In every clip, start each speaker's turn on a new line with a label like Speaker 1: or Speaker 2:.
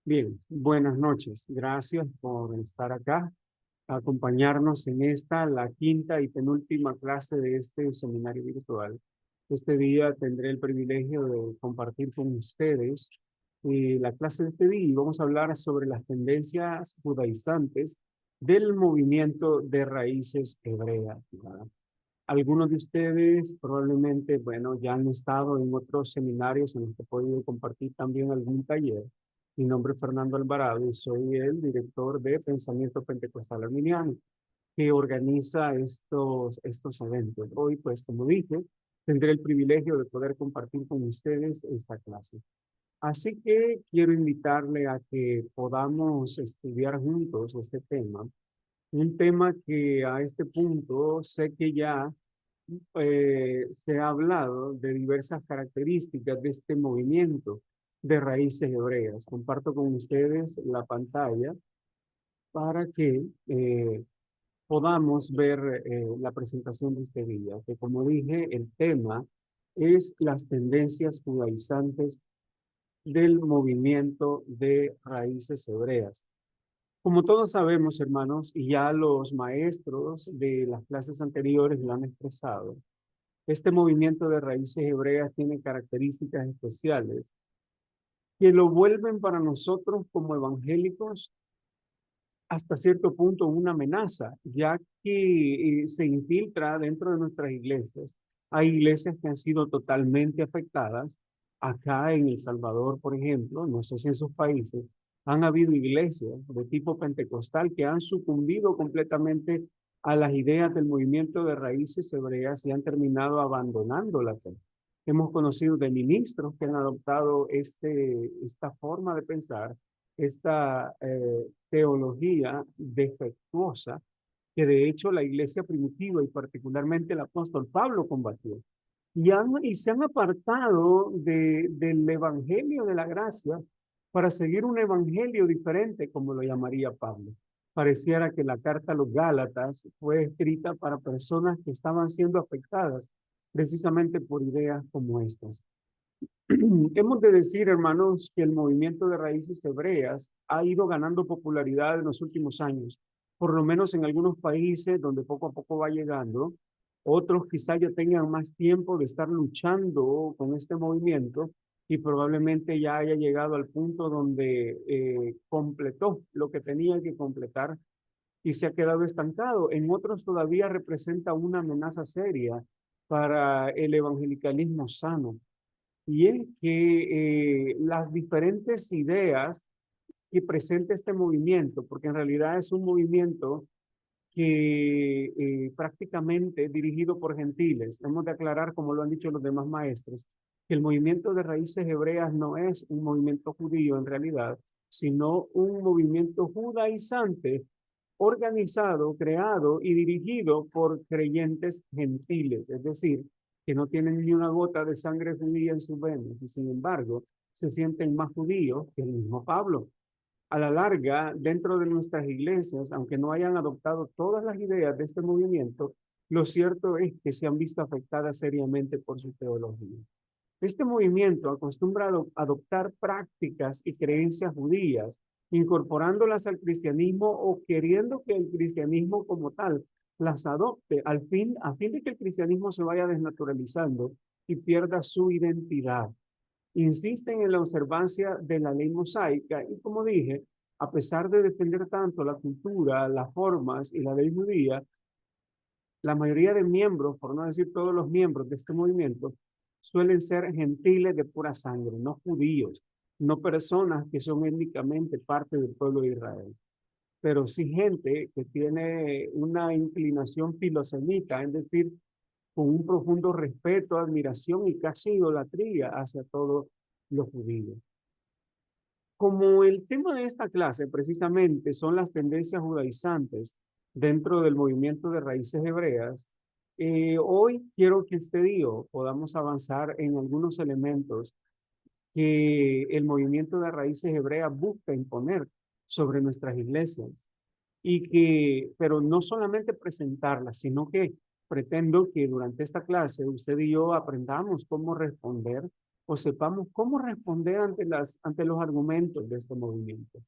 Speaker 1: Bien, buenas noches. Gracias por estar acá, acompañarnos en la quinta y penúltima clase de este seminario virtual. Este día tendré el privilegio de compartir con ustedes la clase de este día y vamos a hablar sobre las tendencias judaizantes del movimiento de raíces hebreas, ¿verdad? Algunos de ustedes probablemente, bueno, ya han estado en otros seminarios en los que he podido compartir también algún taller. Mi nombre es Fernando Alvarado y soy el director de Pensamiento Pentecostal Arminiano, que organiza estos eventos. Hoy, pues, como dije, tendré el privilegio de poder compartir con ustedes esta clase. Así que quiero invitarle a que podamos estudiar juntos este tema, un tema que a este punto sé que ya se ha hablado de diversas características de este movimiento de raíces hebreas. Comparto con ustedes la pantalla para que podamos ver la presentación de este día, que como dije, el tema es las tendencias judaizantes del movimiento de raíces hebreas. Como todos sabemos, hermanos, y ya los maestros de las clases anteriores lo han expresado, este movimiento de raíces hebreas tiene características especiales que lo vuelven para nosotros como evangélicos hasta cierto punto una amenaza, ya que se infiltra dentro de nuestras iglesias. Hay iglesias que han sido totalmente afectadas. Acá en El Salvador, por ejemplo, no sé si en sus países, han habido iglesias de tipo pentecostal que han sucumbido completamente a las ideas del movimiento de raíces hebreas y han terminado abandonando la fe. Hemos conocido de ministros que han adoptado esta forma de pensar, esta teología defectuosa que de hecho la iglesia primitiva y particularmente el apóstol Pablo combatió. Y se han apartado del evangelio de la gracia para seguir un evangelio diferente, como lo llamaría Pablo. Pareciera que la carta a los Gálatas fue escrita para personas que estaban siendo afectadas precisamente por ideas como estas. Hemos de decir, hermanos, que el movimiento de raíces hebreas ha ido ganando popularidad en los últimos años, por lo menos en algunos países donde poco a poco va llegando. Otros quizá ya tengan más tiempo de estar luchando con este movimiento y probablemente ya haya llegado al punto donde completó lo que tenía que completar y se ha quedado estancado. En otros todavía representa una amenaza seria para el evangelicalismo sano y es que las diferentes ideas que presenta este movimiento, porque en realidad es un movimiento que prácticamente dirigido por gentiles. Hemos de aclarar, como lo han dicho los demás maestros, que el movimiento de raíces hebreas no es un movimiento judío en realidad, sino un movimiento judaizante organizado, creado y dirigido por creyentes gentiles, es decir, que no tienen ni una gota de sangre judía en sus venas y sin embargo se sienten más judíos que el mismo Pablo. A la larga, dentro de nuestras iglesias, aunque no hayan adoptado todas las ideas de este movimiento, lo cierto es que se han visto afectadas seriamente por su teología. Este movimiento acostumbra a adoptar prácticas y creencias judías, incorporándolas al cristianismo o queriendo que el cristianismo como tal las adopte a fin de que el cristianismo se vaya desnaturalizando y pierda su identidad. Insisten en la observancia de la ley mosaica y como dije, a pesar de defender tanto la cultura, las formas y la ley judía, la mayoría de miembros, por no decir todos los miembros de este movimiento, suelen ser gentiles de pura sangre, no judíos, no personas que son étnicamente parte del pueblo de Israel, pero sí gente que tiene una inclinación filosemita, es decir, con un profundo respeto, admiración y casi idolatría hacia todos los judíos. Como el tema de esta clase precisamente son las tendencias judaizantes dentro del movimiento de raíces hebreas, hoy quiero que usted y yo podamos avanzar en algunos elementos que el movimiento de raíces hebreas busca imponer sobre nuestras iglesias pero no solamente presentarlas, sino que pretendo que durante esta clase usted y yo aprendamos cómo responder o sepamos cómo responder ante los argumentos de este movimiento.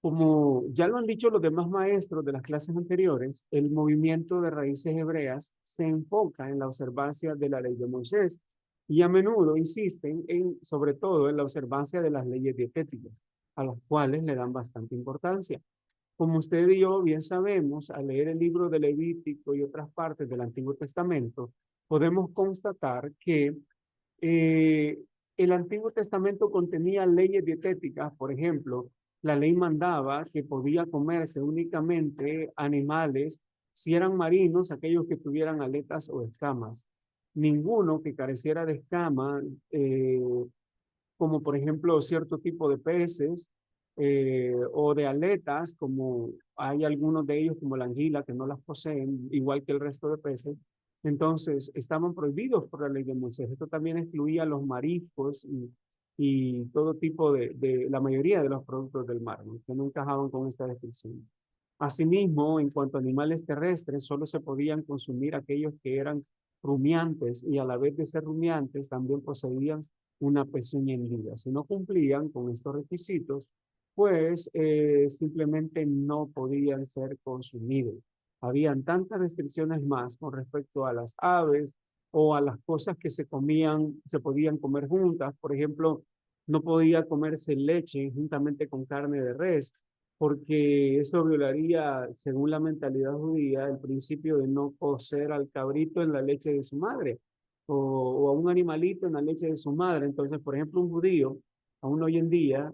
Speaker 1: Como ya lo han dicho los demás maestros de las clases anteriores, el movimiento de raíces hebreas se enfoca en la observancia de la ley de Moisés y a menudo insisten sobre todo en la observancia de las leyes dietéticas, a las cuales le dan bastante importancia. Como usted y yo bien sabemos, al leer el libro de Levítico y otras partes del Antiguo Testamento, podemos constatar que eh, el Antiguo Testamento contenía leyes dietéticas. Por ejemplo, la ley mandaba que podía comerse únicamente animales, si eran marinos, aquellos que tuvieran aletas o escamas. Ninguno que careciera de escama, eh, como por ejemplo cierto tipo de peces o de aletas, como hay algunos de ellos como la anguila que no las poseen, igual que el resto de peces. Entonces estaban prohibidos por la ley de Moisés. Esto también excluía los mariscos y todo tipo la mayoría de los productos del mar, ¿no?, que no encajaban con esta descripción. Asimismo, en cuanto a animales terrestres, solo se podían consumir aquellos que eran rumiantes y a la vez de ser rumiantes también poseían una pezuña hendida. Si no cumplían con estos requisitos, pues simplemente no podían ser consumidos. Habían tantas restricciones más con respecto a las aves o a las cosas que se comían, se podían comer juntas. Por ejemplo, no podía comerse leche juntamente con carne de res, porque eso violaría, según la mentalidad judía, el principio de no cocer al cabrito en la leche de su madre o a un animalito en la leche de su madre. Entonces, por ejemplo, un judío, aún hoy en día,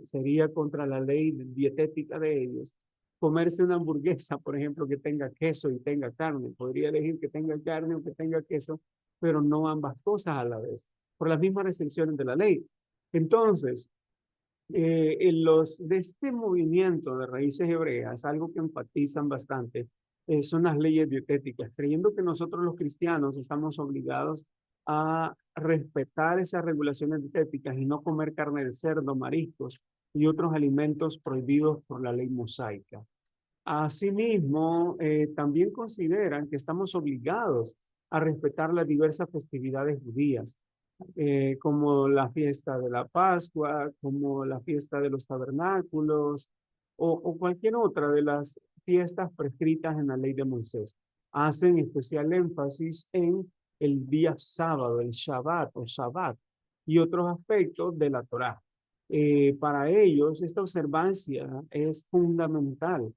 Speaker 1: sería contra la ley dietética de ellos comerse una hamburguesa, por ejemplo, que tenga queso y tenga carne. Podría elegir que tenga carne o que tenga queso, pero no ambas cosas a la vez, por las mismas restricciones de la ley. Entonces, de este movimiento de raíces hebreas, algo que enfatizan bastante, son las leyes dietéticas, creyendo que nosotros los cristianos estamos obligados a respetar esas regulaciones dietéticas y no comer carne de cerdo, mariscos y otros alimentos prohibidos por la ley mosaica. Asimismo, también consideran que estamos obligados a respetar las diversas festividades judías, como la fiesta de la Pascua, como la fiesta de los tabernáculos o cualquier otra de las fiestas prescritas en la ley de Moisés. Hacen especial énfasis en el día sábado, el Shabbat o Shabbat y otros aspectos de la Torá. Para ellos, esta observancia es fundamental.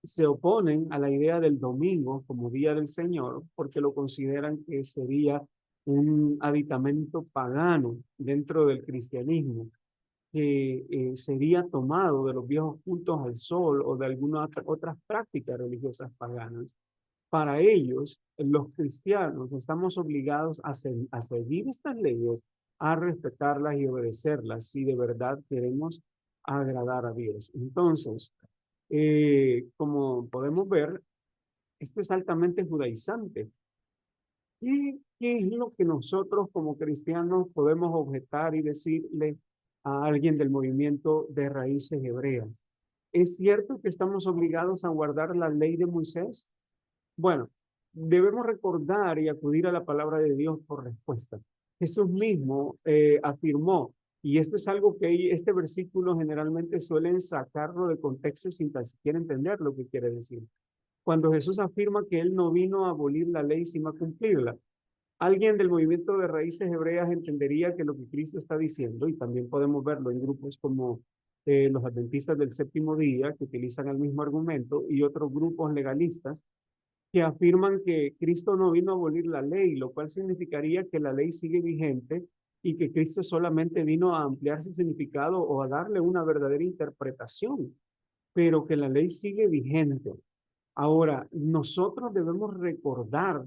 Speaker 1: Se oponen a la idea del domingo como día del Señor porque lo consideran que sería un aditamento pagano dentro del cristianismo que sería tomado de los viejos cultos al sol o de algunas otras prácticas religiosas paganas. Para ellos, los cristianos, estamos obligados a seguir estas leyes, a respetarlas y obedecerlas si de verdad queremos agradar a Dios. Entonces, como podemos ver, esto es altamente judaizante. ¿Y qué es lo que nosotros como cristianos podemos objetar y decirle a alguien del movimiento de raíces hebreas? ¿Es cierto que estamos obligados a guardar la ley de Moisés? Bueno, debemos recordar y acudir a la palabra de Dios por respuesta. Jesús mismo afirmó, y esto es algo que este versículo generalmente suelen sacarlo de contexto sin tan siquiera entender lo que quiere decir. Cuando Jesús afirma que Él no vino a abolir la ley, sino a cumplirla, alguien del movimiento de raíces hebreas entendería que lo que Cristo está diciendo, y también podemos verlo en grupos como los adventistas del séptimo día, que utilizan el mismo argumento, y otros grupos legalistas, que afirman que Cristo no vino a abolir la ley, lo cual significaría que la ley sigue vigente y que Cristo solamente vino a ampliar su significado o a darle una verdadera interpretación, pero que la ley sigue vigente. Ahora, nosotros debemos recordar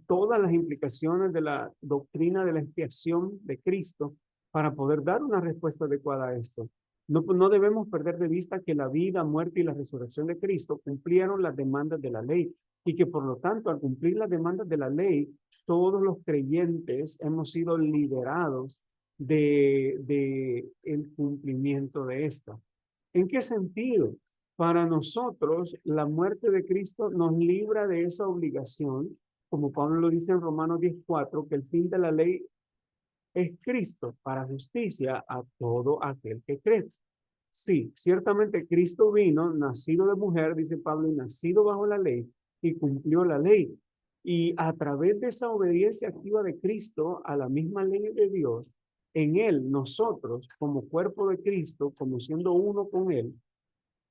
Speaker 1: todas las implicaciones de la doctrina de la expiación de Cristo para poder dar una respuesta adecuada a esto. No debemos perder de vista que la vida, muerte y la resurrección de Cristo cumplieron las demandas de la ley y que por lo tanto al cumplir las demandas de la ley, todos los creyentes hemos sido liberados de el cumplimiento de esta. ¿En qué sentido? Para nosotros, la muerte de Cristo nos libra de esa obligación como Pablo lo dice en Romanos 10:4, que el fin de la ley es Cristo para justicia a todo aquel que cree. Sí, ciertamente Cristo vino, nacido de mujer, dice Pablo, y nacido bajo la ley, y cumplió la ley. Y a través de esa obediencia activa de Cristo a la misma ley de Dios, en Él, nosotros, como cuerpo de Cristo, como siendo uno con Él,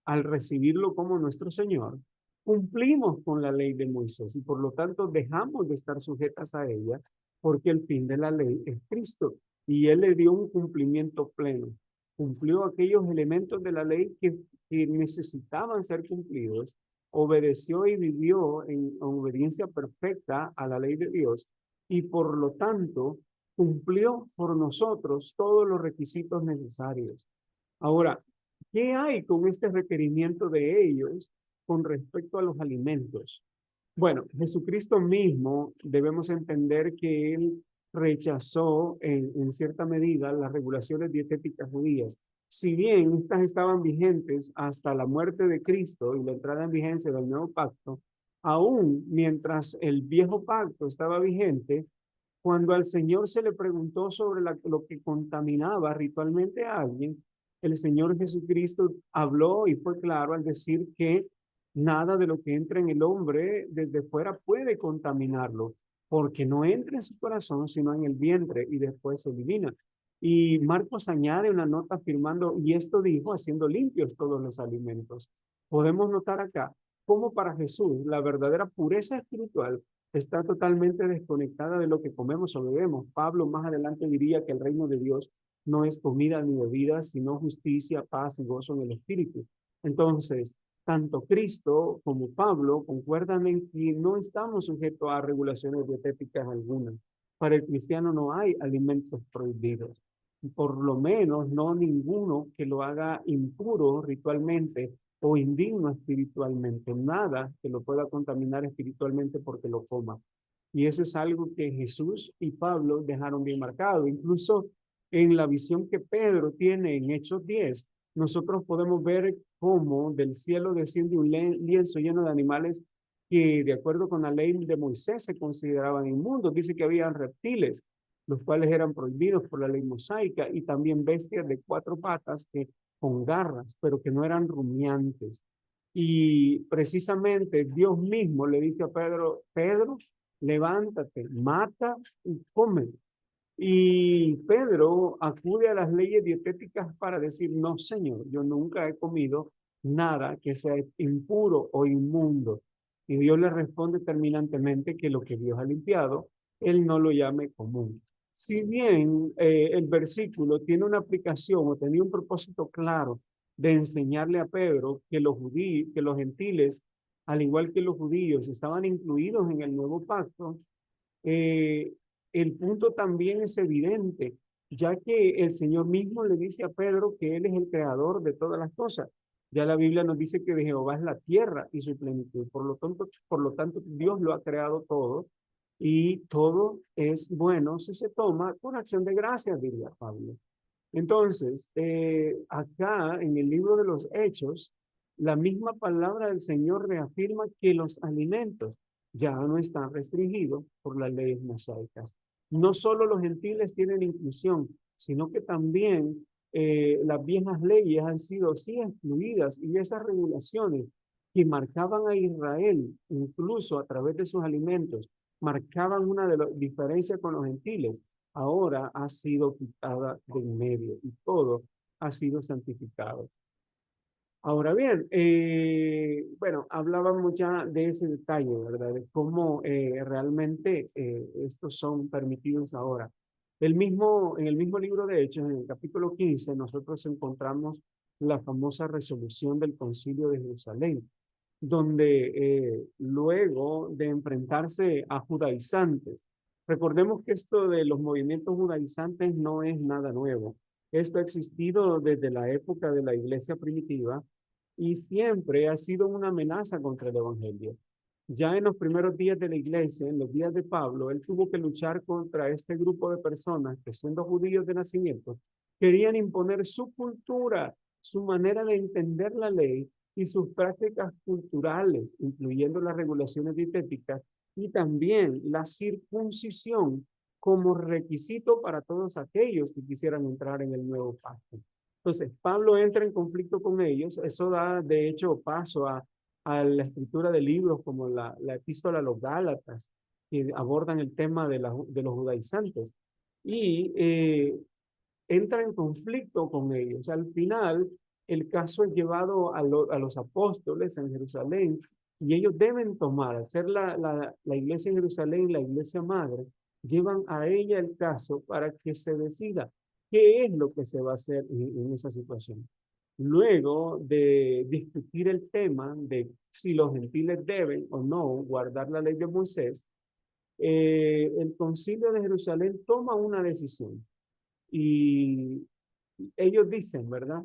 Speaker 1: al recibirlo como nuestro Señor, cumplimos con la ley de Moisés y por lo tanto dejamos de estar sujetas a ella porque el fin de la ley es Cristo y Él le dio un cumplimiento pleno. Cumplió aquellos elementos de la ley que necesitaban ser cumplidos, obedeció y vivió en obediencia perfecta a la ley de Dios y por lo tanto cumplió por nosotros todos los requisitos necesarios. Ahora, ¿qué hay con este requerimiento de ellos con respecto a los alimentos? Bueno, Jesucristo mismo debemos entender que él rechazó en cierta medida las regulaciones dietéticas judías. Si bien estas estaban vigentes hasta la muerte de Cristo y la entrada en vigencia del nuevo pacto, aún mientras el viejo pacto estaba vigente, cuando al Señor se le preguntó sobre lo que contaminaba ritualmente a alguien, el Señor Jesucristo habló y fue claro al decir que nada de lo que entra en el hombre desde fuera puede contaminarlo, porque no entra en su corazón, sino en el vientre y después se elimina. Y Marcos añade una nota afirmando, y esto dijo, haciendo limpios todos los alimentos. Podemos notar acá cómo para Jesús la verdadera pureza espiritual está totalmente desconectada de lo que comemos o bebemos. Pablo más adelante diría que el reino de Dios no es comida ni bebida, sino justicia, paz y gozo en el Espíritu. Entonces, tanto Cristo como Pablo concuerdan en que no estamos sujetos a regulaciones dietéticas algunas. Para el cristiano no hay alimentos prohibidos, por lo menos no ninguno que lo haga impuro ritualmente o indigno espiritualmente, nada que lo pueda contaminar espiritualmente porque lo coma. Y eso es algo que Jesús y Pablo dejaron bien marcado. Incluso en la visión que Pedro tiene en Hechos 10, nosotros podemos ver cómo del cielo desciende un lienzo lleno de animales que de acuerdo con la ley de Moisés se consideraban inmundos. Dice que había reptiles, los cuales eran prohibidos por la ley mosaica, y también bestias de cuatro patas que con garras, pero que no eran rumiantes. Y precisamente Dios mismo le dice a Pedro, Pedro, levántate, mata y come. Y Pedro acude a las leyes dietéticas para decir, no, Señor, yo nunca he comido nada que sea impuro o inmundo. Y Dios le responde terminantemente que lo que Dios ha limpiado, Él no lo llame común. Si bien el versículo tiene una aplicación o tenía un propósito claro de enseñarle a Pedro que los judíos, que los gentiles, al igual que los judíos, estaban incluidos en el nuevo pacto, eh, el punto también es evidente, ya que el Señor mismo le dice a Pedro que Él es el creador de todas las cosas. Ya la Biblia nos dice que de Jehová es la tierra y su plenitud. Por lo tanto, Dios lo ha creado todo y todo es bueno si se toma con acción de gracias, diría Pablo. Entonces, acá en el libro de los Hechos, la misma palabra del Señor reafirma que los alimentos ya no están restringidos por las leyes mosaicas. No solo los gentiles tienen inclusión, sino que también las viejas leyes han sido sí excluidas y esas regulaciones que marcaban a Israel, incluso a través de sus alimentos, marcaban una de las diferencias con los gentiles, ahora ha sido quitada de en medio y todo ha sido santificado. Ahora bien, bueno, hablábamos ya de ese detalle, ¿verdad? De cómo realmente estos son permitidos ahora. En el mismo libro de Hechos, en el capítulo 15, nosotros encontramos la famosa resolución del Concilio de Jerusalén, donde luego de enfrentarse a judaizantes, recordemos que esto de los movimientos judaizantes no es nada nuevo. Esto ha existido desde la época de la iglesia primitiva y siempre ha sido una amenaza contra el evangelio. Ya en los primeros días de la iglesia, en los días de Pablo, él tuvo que luchar contra este grupo de personas que, siendo judíos de nacimiento, querían imponer su cultura, su manera de entender la ley y sus prácticas culturales, incluyendo las regulaciones dietéticas, y también la circuncisión como requisito para todos aquellos que quisieran entrar en el nuevo pacto. Entonces, Pablo entra en conflicto con ellos, eso da de hecho paso a la escritura de libros como la epístola a los Gálatas, que abordan el tema de los judaizantes, y entra en conflicto con ellos. Al final, el caso es llevado a los apóstoles en Jerusalén y ellos deben tomar, hacer la iglesia en Jerusalén, la iglesia madre, llevan a ella el caso para que se decida qué es lo que se va a hacer en esa situación. Luego de discutir el tema de si los gentiles deben o no guardar la ley de Moisés, el concilio de Jerusalén toma una decisión y ellos dicen, ¿verdad?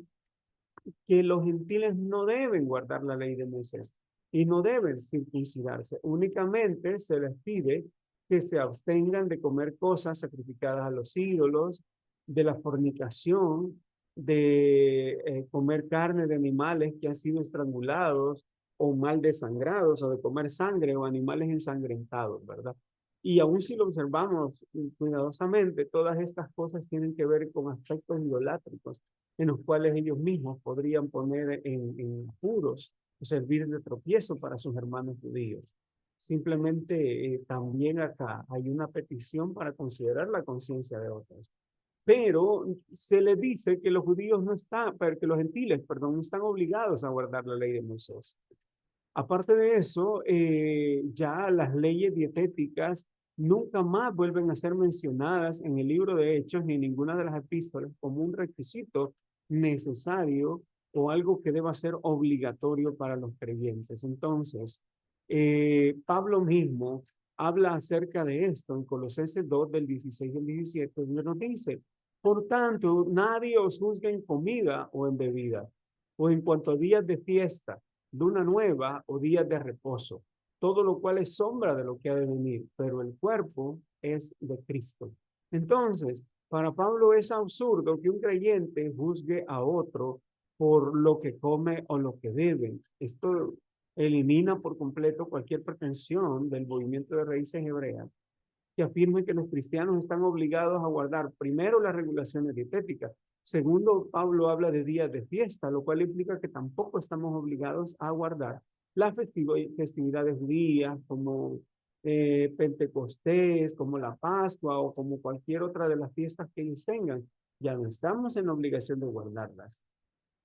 Speaker 1: Que los gentiles no deben guardar la ley de Moisés y no deben circuncidarse. Únicamente se les pide que se abstengan de comer cosas sacrificadas a los ídolos, de la fornicación, de comer carne de animales que han sido estrangulados o mal desangrados, o de comer sangre o animales ensangrentados, ¿verdad? Y aún si lo observamos cuidadosamente, todas estas cosas tienen que ver con aspectos idolátricos en los cuales ellos mismos podrían poner en apuros o servir de tropiezo para sus hermanos judíos. Simplemente también acá hay una petición para considerar la conciencia de otros. Pero se le dice que los judíos no están, que los gentiles, perdón, no están obligados a guardar la ley de Moisés. Aparte de eso, ya las leyes dietéticas nunca más vuelven a ser mencionadas en el libro de Hechos ni en ninguna de las epístolas como un requisito necesario o algo que deba ser obligatorio para los creyentes. Entonces, Pablo mismo habla acerca de esto en Colosenses 2 del 16 al 17, donde nos dice, por tanto, nadie os juzgue en comida o en bebida, o en cuanto a días de fiesta, luna nueva o días de reposo, todo lo cual es sombra de lo que ha de venir, pero el cuerpo es de Cristo. Entonces, para Pablo es absurdo que un creyente juzgue a otro por lo que come o lo que bebe. Esto elimina por completo cualquier pretensión del movimiento de raíces hebreas que afirmen que los cristianos están obligados a guardar primero las regulaciones dietéticas. Segundo, Pablo habla de días de fiesta, lo cual implica que tampoco estamos obligados a guardar las festividades judías como Pentecostés, como la Pascua o como cualquier otra de las fiestas que ellos tengan. Ya no estamos en la obligación de guardarlas.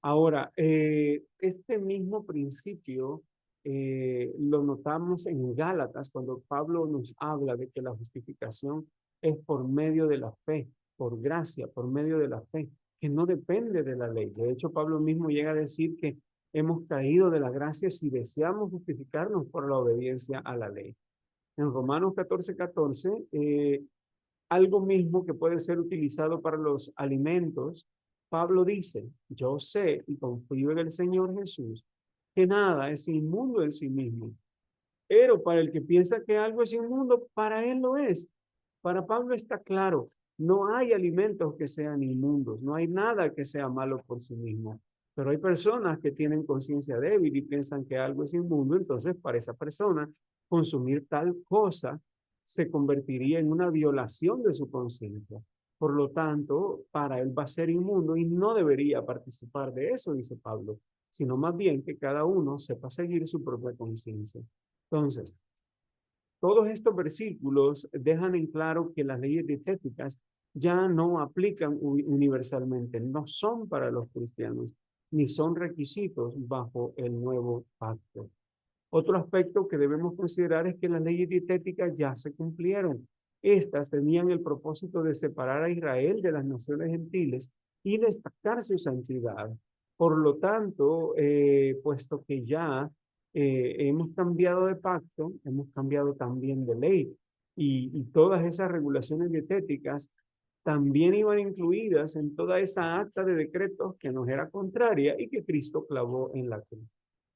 Speaker 1: Ahora, este mismo principio lo notamos en Gálatas cuando Pablo nos habla de que la justificación es por medio de la fe, por gracia, por medio de la fe, que no depende de la ley. De hecho, Pablo mismo llega a decir que hemos caído de la gracia si deseamos justificarnos por la obediencia a la ley. En Romanos 14:14, algo mismo que puede ser utilizado para los alimentos, Pablo dice, yo sé y confío en el Señor Jesús, que nada es inmundo en sí mismo. Pero para el que piensa que algo es inmundo, para él lo es. Para Pablo está claro, no hay alimentos que sean inmundos, no hay nada que sea malo por sí mismo. Pero hay personas que tienen conciencia débil y piensan que algo es inmundo, entonces para esa persona consumir tal cosa se convertiría en una violación de su conciencia. Por lo tanto, para él va a ser inmundo y no debería participar de eso, dice Pablo, sino más bien que cada uno sepa seguir su propia conciencia. Entonces, todos estos versículos dejan en claro que las leyes dietéticas ya no aplican universalmente, no son para los cristianos, ni son requisitos bajo el nuevo pacto. Otro aspecto que debemos considerar es que las leyes dietéticas ya se cumplieron. Estas tenían el propósito de separar a Israel de las naciones gentiles y destacar su santidad. Por lo tanto, puesto que ya hemos cambiado de pacto, hemos cambiado también de ley y todas esas regulaciones dietéticas también iban incluidas en toda esa acta de decretos que nos era contraria y que Cristo clavó en la cruz.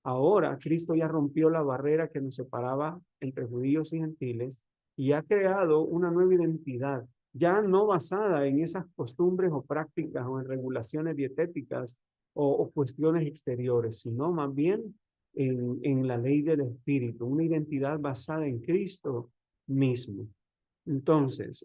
Speaker 1: Ahora Cristo ya rompió la barrera que nos separaba entre judíos y gentiles y ha creado una nueva identidad, ya no basada en esas costumbres o prácticas o en regulaciones dietéticas o cuestiones exteriores, sino más bien en la ley del Espíritu, una identidad basada en Cristo mismo. Entonces,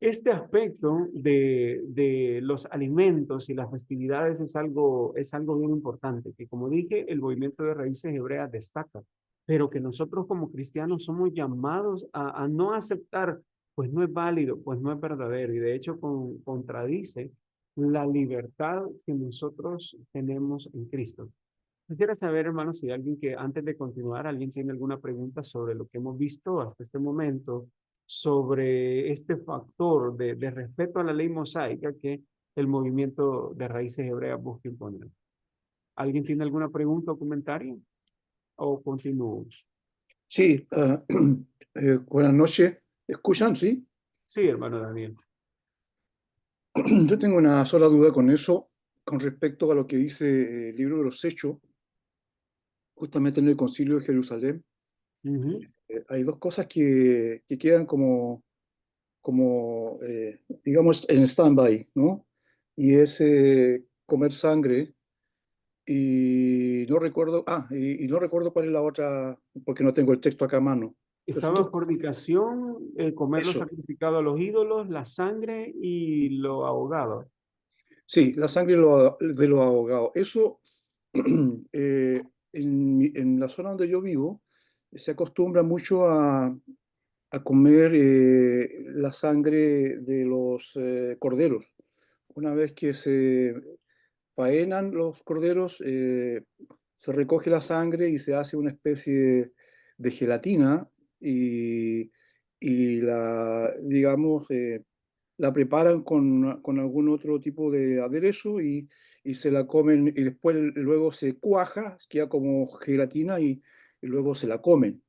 Speaker 1: este aspecto de los alimentos y las festividades es algo bien importante, que como dije, el movimiento de raíces hebreas destaca, pero que nosotros como cristianos somos llamados a no aceptar, pues no es válido, pues no es verdadero, y de hecho contradice la libertad que nosotros tenemos en Cristo. Quisiera saber, hermanos, si alguien que antes de continuar, alguien tiene alguna pregunta sobre lo que hemos visto hasta este momento, sobre este factor de respeto a la ley mosaica que el movimiento de raíces hebreas busca imponer. ¿Alguien tiene alguna pregunta o comentario? ¿O continúo?
Speaker 2: Sí, buenas noches. ¿Escuchan? Sí.
Speaker 1: Sí, hermano Daniel.
Speaker 2: Yo tengo una sola duda con eso, con respecto a lo que dice el libro de los Hechos, justamente en el Concilio de Jerusalén.
Speaker 1: Ujú.
Speaker 2: Hay dos cosas que quedan digamos, en stand-by, ¿no? Y es comer sangre y no recuerdo, y no recuerdo cuál es la otra, porque no tengo el texto acá a mano. Pero son
Speaker 1: Estaba
Speaker 2: dos,
Speaker 1: fornicación, el comer lo
Speaker 2: eso,
Speaker 1: sacrificado a los ídolos, la sangre y lo ahogado.
Speaker 2: sí, la sangre de los ahogados. Eso, en la zona donde yo vivo, se acostumbra mucho a comer la sangre de los corderos. Una vez que se faenan los corderos, se recoge la sangre y se hace una especie de gelatina y, digamos, la preparan con algún otro tipo de aderezo y se la comen y después luego se cuaja, queda como gelatina y luego se la comen.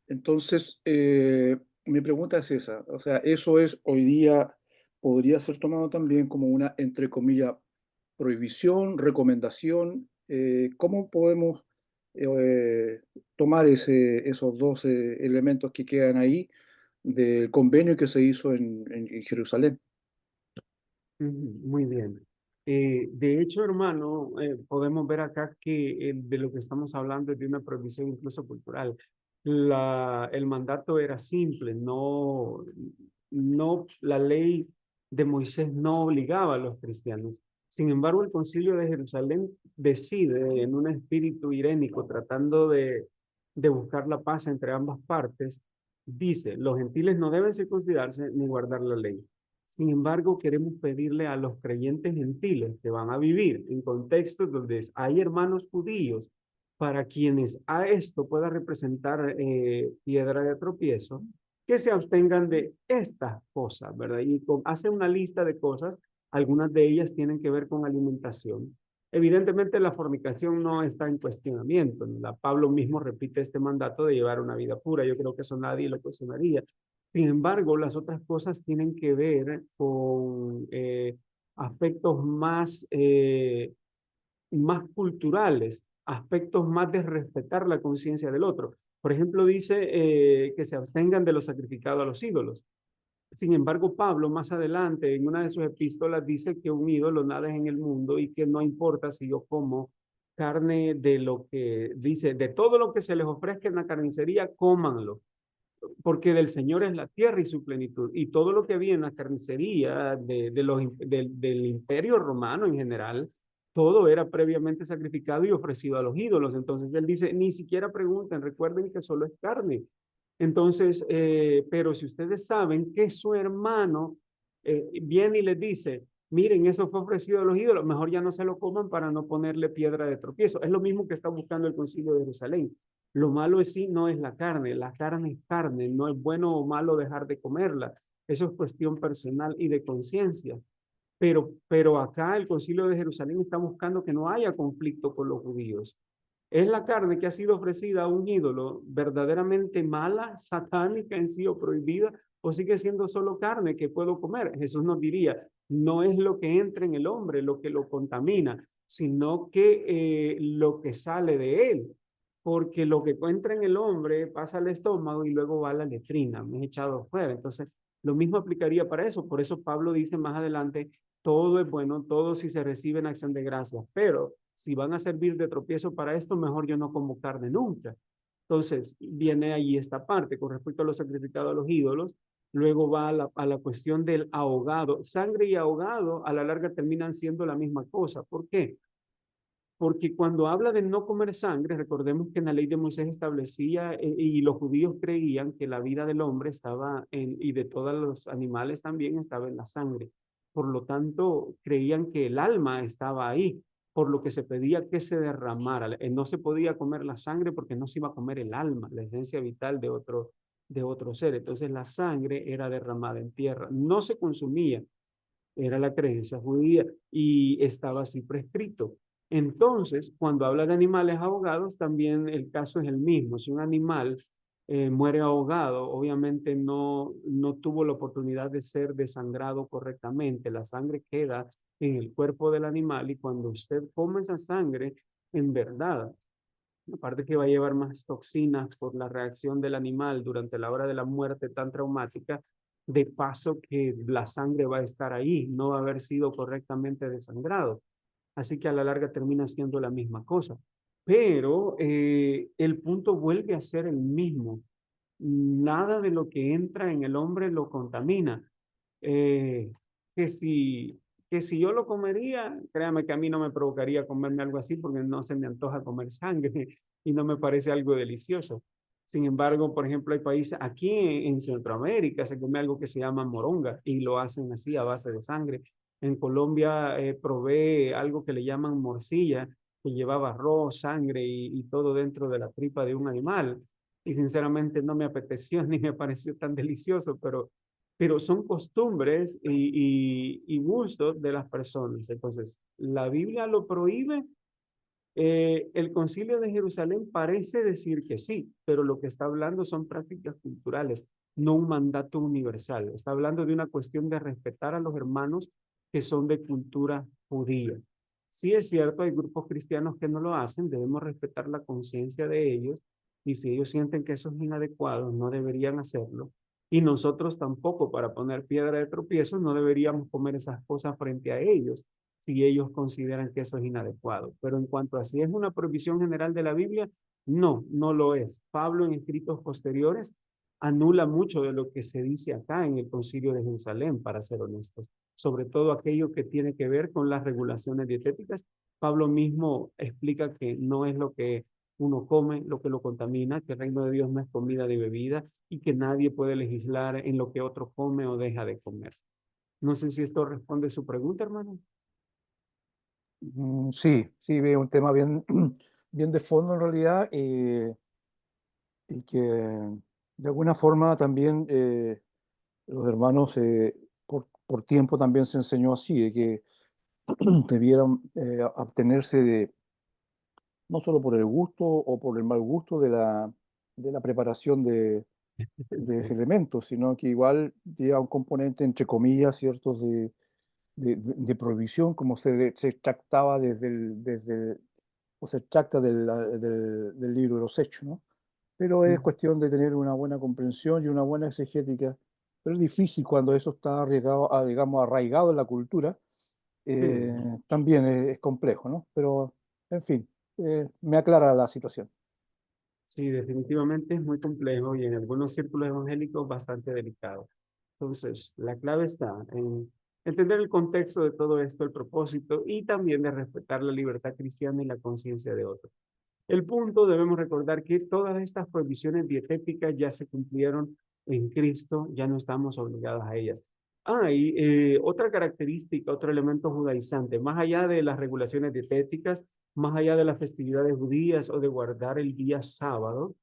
Speaker 2: Entonces, mi pregunta es esa, o sea, eso es hoy día, podría ser tomado también como una, entre comillas, prohibición, recomendación. ¿Cómo podemos eh, tomar esos dos elementos que quedan ahí del convenio que se hizo en Jerusalén?
Speaker 1: Ujú, muy bien. De hecho, hermano, podemos ver acá que de lo que estamos hablando es de una prohibición incluso cultural. El mandato era simple, la ley de Moisés no obligaba a los cristianos. Sin embargo, el Concilio de Jerusalén decide en un espíritu irénico, tratando de buscar la paz entre ambas partes, dice, los gentiles no deben circuncidarse ni guardar la ley. Sin embargo, queremos pedirle a los creyentes gentiles que van a vivir en contextos donde hay hermanos judíos, para quienes a esto pueda representar piedra de tropiezo, que se abstengan de estas cosas, ¿verdad? Hace una lista de cosas, algunas de ellas tienen que ver con alimentación. Evidentemente la fornicación no está en cuestionamiento. Pablo mismo repite este mandato de llevar una vida pura. Yo creo que eso nadie lo cuestionaría. Sin embargo, las otras cosas tienen que ver con aspectos más culturales, aspectos más de respetar la conciencia del otro. Por ejemplo, dice que se abstengan de lo sacrificado a los ídolos. Sin embargo, Pablo más adelante en una de sus epístolas dice que un ídolo nada es en el mundo y que no importa si yo como carne de lo que dice, de todo lo que se les ofrezca en la carnicería, cómanlo, porque del Señor es la tierra y su plenitud. Y todo lo que había en la carnicería del imperio romano en general, todo era previamente sacrificado y ofrecido a los ídolos. Entonces él dice, ni siquiera pregunten, recuerden que solo es carne. Entonces, pero si ustedes saben que su hermano viene y les dice, miren, eso fue ofrecido a los ídolos, mejor ya no se lo coman para no ponerle piedra de tropiezo. Es lo mismo que está buscando el Concilio de Jerusalén. Lo malo es sí, no es la carne es carne, no es bueno o malo dejar de comerla. Eso es cuestión personal y de conciencia. Pero acá el Concilio de Jerusalén está buscando que no haya conflicto con los judíos. ¿Es la carne que ha sido ofrecida a un ídolo verdaderamente mala, satánica en sí o prohibida? ¿O sigue siendo solo carne que puedo comer? Jesús nos diría, no es lo que entra en el hombre lo que lo contamina, sino que lo que sale de él. Porque lo que entra en el hombre pasa al estómago y luego va a la letrina, me he echado fuera. Entonces, lo mismo aplicaría para eso. Por eso Pablo dice más adelante, todo es bueno, todo si se recibe en acción de gracias, pero si van a servir de tropiezo para esto, mejor yo no como carne nunca. Entonces, viene ahí esta parte con respecto a lo sacrificado a los ídolos. Luego va a la cuestión del ahogado. Sangre y ahogado a la larga terminan siendo la misma cosa. ¿Por qué? Porque cuando habla de no comer sangre, recordemos que en la ley de Moisés establecía y los judíos creían que la vida del hombre estaba y de todos los animales también estaba en la sangre. Por lo tanto, creían que el alma estaba ahí, por lo que se pedía que se derramara. No se podía comer la sangre porque no se iba a comer el alma, la esencia vital de otro ser. Entonces la sangre era derramada en tierra, no se consumía, era la creencia judía y estaba así prescrito. Entonces, cuando habla de animales ahogados, también el caso es el mismo. Si un animal muere ahogado, obviamente no tuvo la oportunidad de ser desangrado correctamente. La sangre queda en el cuerpo del animal y cuando usted come esa sangre, en verdad, aparte que va a llevar más toxinas por la reacción del animal durante la hora de la muerte tan traumática, de paso que la sangre va a estar ahí, no va a haber sido correctamente desangrado. Así que a la larga termina siendo la misma cosa. Pero el punto vuelve a ser el mismo. Nada de lo que entra en el hombre lo contamina. Eh, que si, que si yo lo comería, créame que a mí no me provocaría comerme algo así porque no se me antoja comer sangre y no me parece algo delicioso. Sin embargo, por ejemplo, hay países, aquí en Centroamérica se come algo que se llama moronga y lo hacen así a base de sangre. En Colombia probé algo que le llaman morcilla, que llevaba arroz, sangre y todo dentro de la tripa de un animal. Y sinceramente no me apeteció ni me pareció tan delicioso, pero son costumbres y gustos de las personas. Entonces, la Biblia lo prohíbe. El Concilio de Jerusalén parece decir que sí, pero lo que está hablando son prácticas culturales, no un mandato universal. Está hablando de una cuestión de respetar a los hermanos que son de cultura judía. Sí es cierto, hay grupos cristianos que no lo hacen, debemos respetar la conciencia de ellos y si ellos sienten que eso es inadecuado, no deberían hacerlo. Y nosotros tampoco, para poner piedra de tropiezo, no deberíamos comer esas cosas frente a ellos si ellos consideran que eso es inadecuado. Pero en cuanto a si es una prohibición general de la Biblia, no lo es. Pablo en escritos posteriores anula mucho de lo que se dice acá en el Concilio de Jerusalén, para ser honestos, sobre todo aquello que tiene que ver con las regulaciones dietéticas. Pablo mismo explica que no es lo que uno come lo que lo contamina, que el reino de Dios no es comida ni bebida y que nadie puede legislar en lo que otro come o deja de comer. No sé si esto responde a su pregunta, hermano.
Speaker 2: Sí, sí, veo un tema bien, bien de fondo en realidad, y que de alguna forma también los hermanos por tiempo también se enseñó así, de que debieran abstenerse de, no solo por el gusto o por el mal gusto de la preparación de ese elemento, sino que igual lleva un componente, entre comillas, ciertos de prohibición, como se extractaba o se extracta del libro de los Hechos, ¿no? Pero es cuestión de tener una buena comprensión y una buena exegética, pero es difícil cuando eso está arraigado, digamos, arraigado en la cultura,
Speaker 1: Sí.
Speaker 2: también es complejo, ¿no? Pero, en fin, me aclara la situación.
Speaker 1: Sí, definitivamente es muy complejo y en algunos círculos evangélicos bastante delicado. Entonces, la clave está en entender el contexto de todo esto, el propósito y también de respetar la libertad cristiana y la conciencia de otros. El punto, debemos recordar que todas estas prohibiciones dietéticas ya se cumplieron en Cristo, ya no estamos obligados a ellas. Y otra característica, otro elemento judaizante, más allá de las regulaciones dietéticas, más allá de las festividades judías o de guardar el día sábado,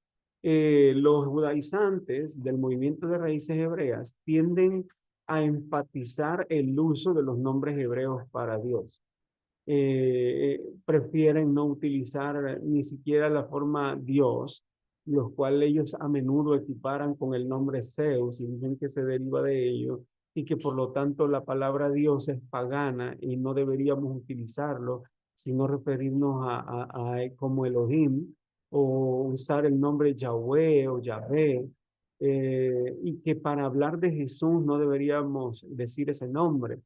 Speaker 1: los judaizantes del movimiento de raíces hebreas tienden a enfatizar el uso de los nombres hebreos para Dios. Prefieren no utilizar ni siquiera la forma Dios, los cuales ellos a menudo equiparan con el nombre Zeus y dicen que se deriva de ello y que por lo tanto la palabra Dios es pagana y no deberíamos utilizarlo, sino referirnos a como Elohim o usar el nombre Yahweh o Yahvé. Y que para hablar de Jesús no deberíamos decir ese nombre,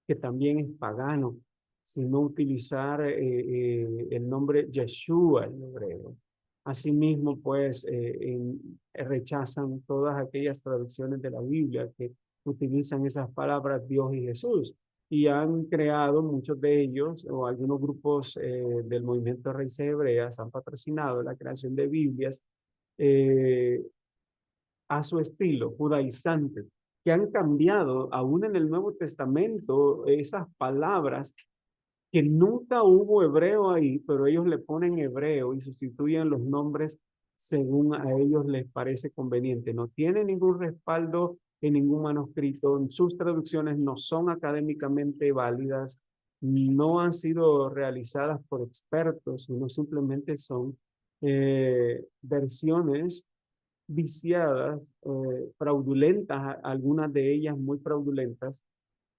Speaker 1: que también es pagano. sino utilizar el nombre Yeshua en hebreo. Asimismo, pues, rechazan todas aquellas traducciones de la Biblia que utilizan esas palabras Dios y Jesús. Y han creado muchos de ellos, o algunos grupos del movimiento de Raíces Hebreas, han patrocinado la creación de Biblias eh, a su estilo, judaizantes, que han cambiado, aún en el Nuevo Testamento, esas palabras que nunca hubo hebreo ahí, pero ellos le ponen hebreo y sustituyen los nombres según a ellos les parece conveniente. No tiene ningún respaldo en ningún manuscrito, sus traducciones no son académicamente válidas, no han sido realizadas por expertos, sino simplemente son versiones viciadas, fraudulentas, algunas de ellas muy fraudulentas,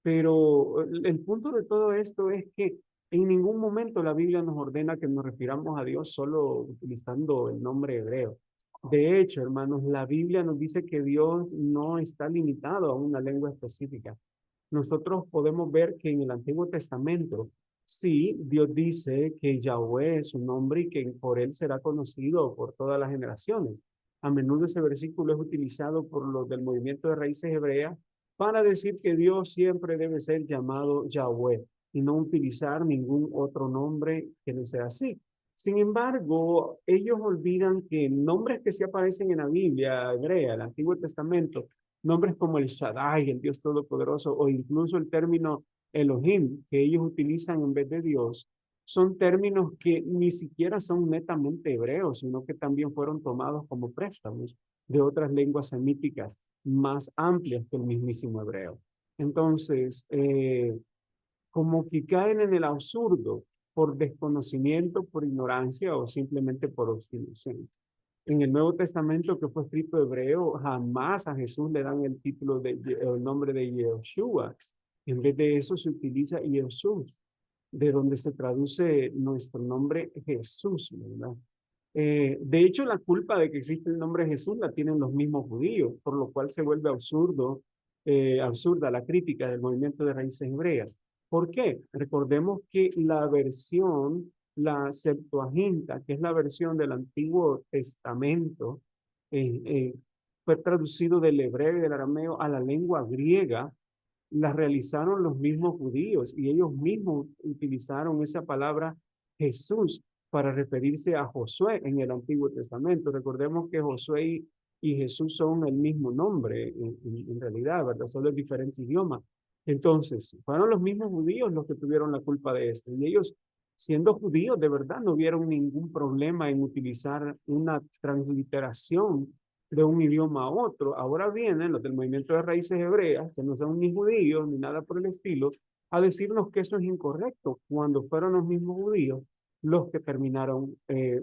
Speaker 1: pero el punto de todo esto es que en ningún momento la Biblia nos ordena que nos refiramos a Dios solo utilizando el nombre hebreo. De hecho, hermanos, la Biblia nos dice que Dios no está limitado a una lengua específica. Nosotros podemos ver que en el Antiguo Testamento, sí, Dios dice que Yahweh es su nombre y que por él será conocido por todas las generaciones. A menudo ese versículo es utilizado por los del movimiento de raíces hebreas para decir que Dios siempre debe ser llamado Yahweh y no utilizar ningún otro nombre que no sea así. Sin embargo, ellos olvidan que nombres que se aparecen en la Biblia hebrea, el Antiguo Testamento, nombres como el Shaddai, el Dios Todopoderoso, o incluso el término Elohim, que ellos utilizan en vez de Dios, son términos que ni siquiera son netamente hebreos, sino que también fueron tomados como préstamos de otras lenguas semíticas más amplias que el mismísimo hebreo. Entonces, como que caen en el absurdo por desconocimiento, por ignorancia o simplemente por obstinación. En el Nuevo Testamento que fue escrito hebreo, jamás a Jesús le dan el título el nombre de Yeshua. En vez de eso se utiliza Jesús, de donde se traduce nuestro nombre Jesús, ¿verdad? De hecho, la culpa de que existe el nombre Jesús la tienen los mismos judíos, por lo cual se vuelve absurda la crítica del movimiento de raíces hebreas. ¿Por qué? Recordemos que la Septuaginta, que es la versión del Antiguo Testamento, eh, eh, fue traducido del hebreo y del arameo a la lengua griega, la realizaron los mismos judíos y ellos mismos utilizaron esa palabra Jesús para referirse a Josué en el Antiguo Testamento. Recordemos que Josué y Jesús son el mismo nombre en realidad, ¿verdad? Solo es diferente idioma. Entonces, fueron los mismos judíos los que tuvieron la culpa de esto. Y ellos, siendo judíos, de verdad no vieron ningún problema en utilizar una transliteración de un idioma a otro. Ahora vienen los del movimiento de raíces hebreas, que no son ni judíos ni nada por el estilo, a decirnos que eso es incorrecto, cuando fueron los mismos judíos los que terminaron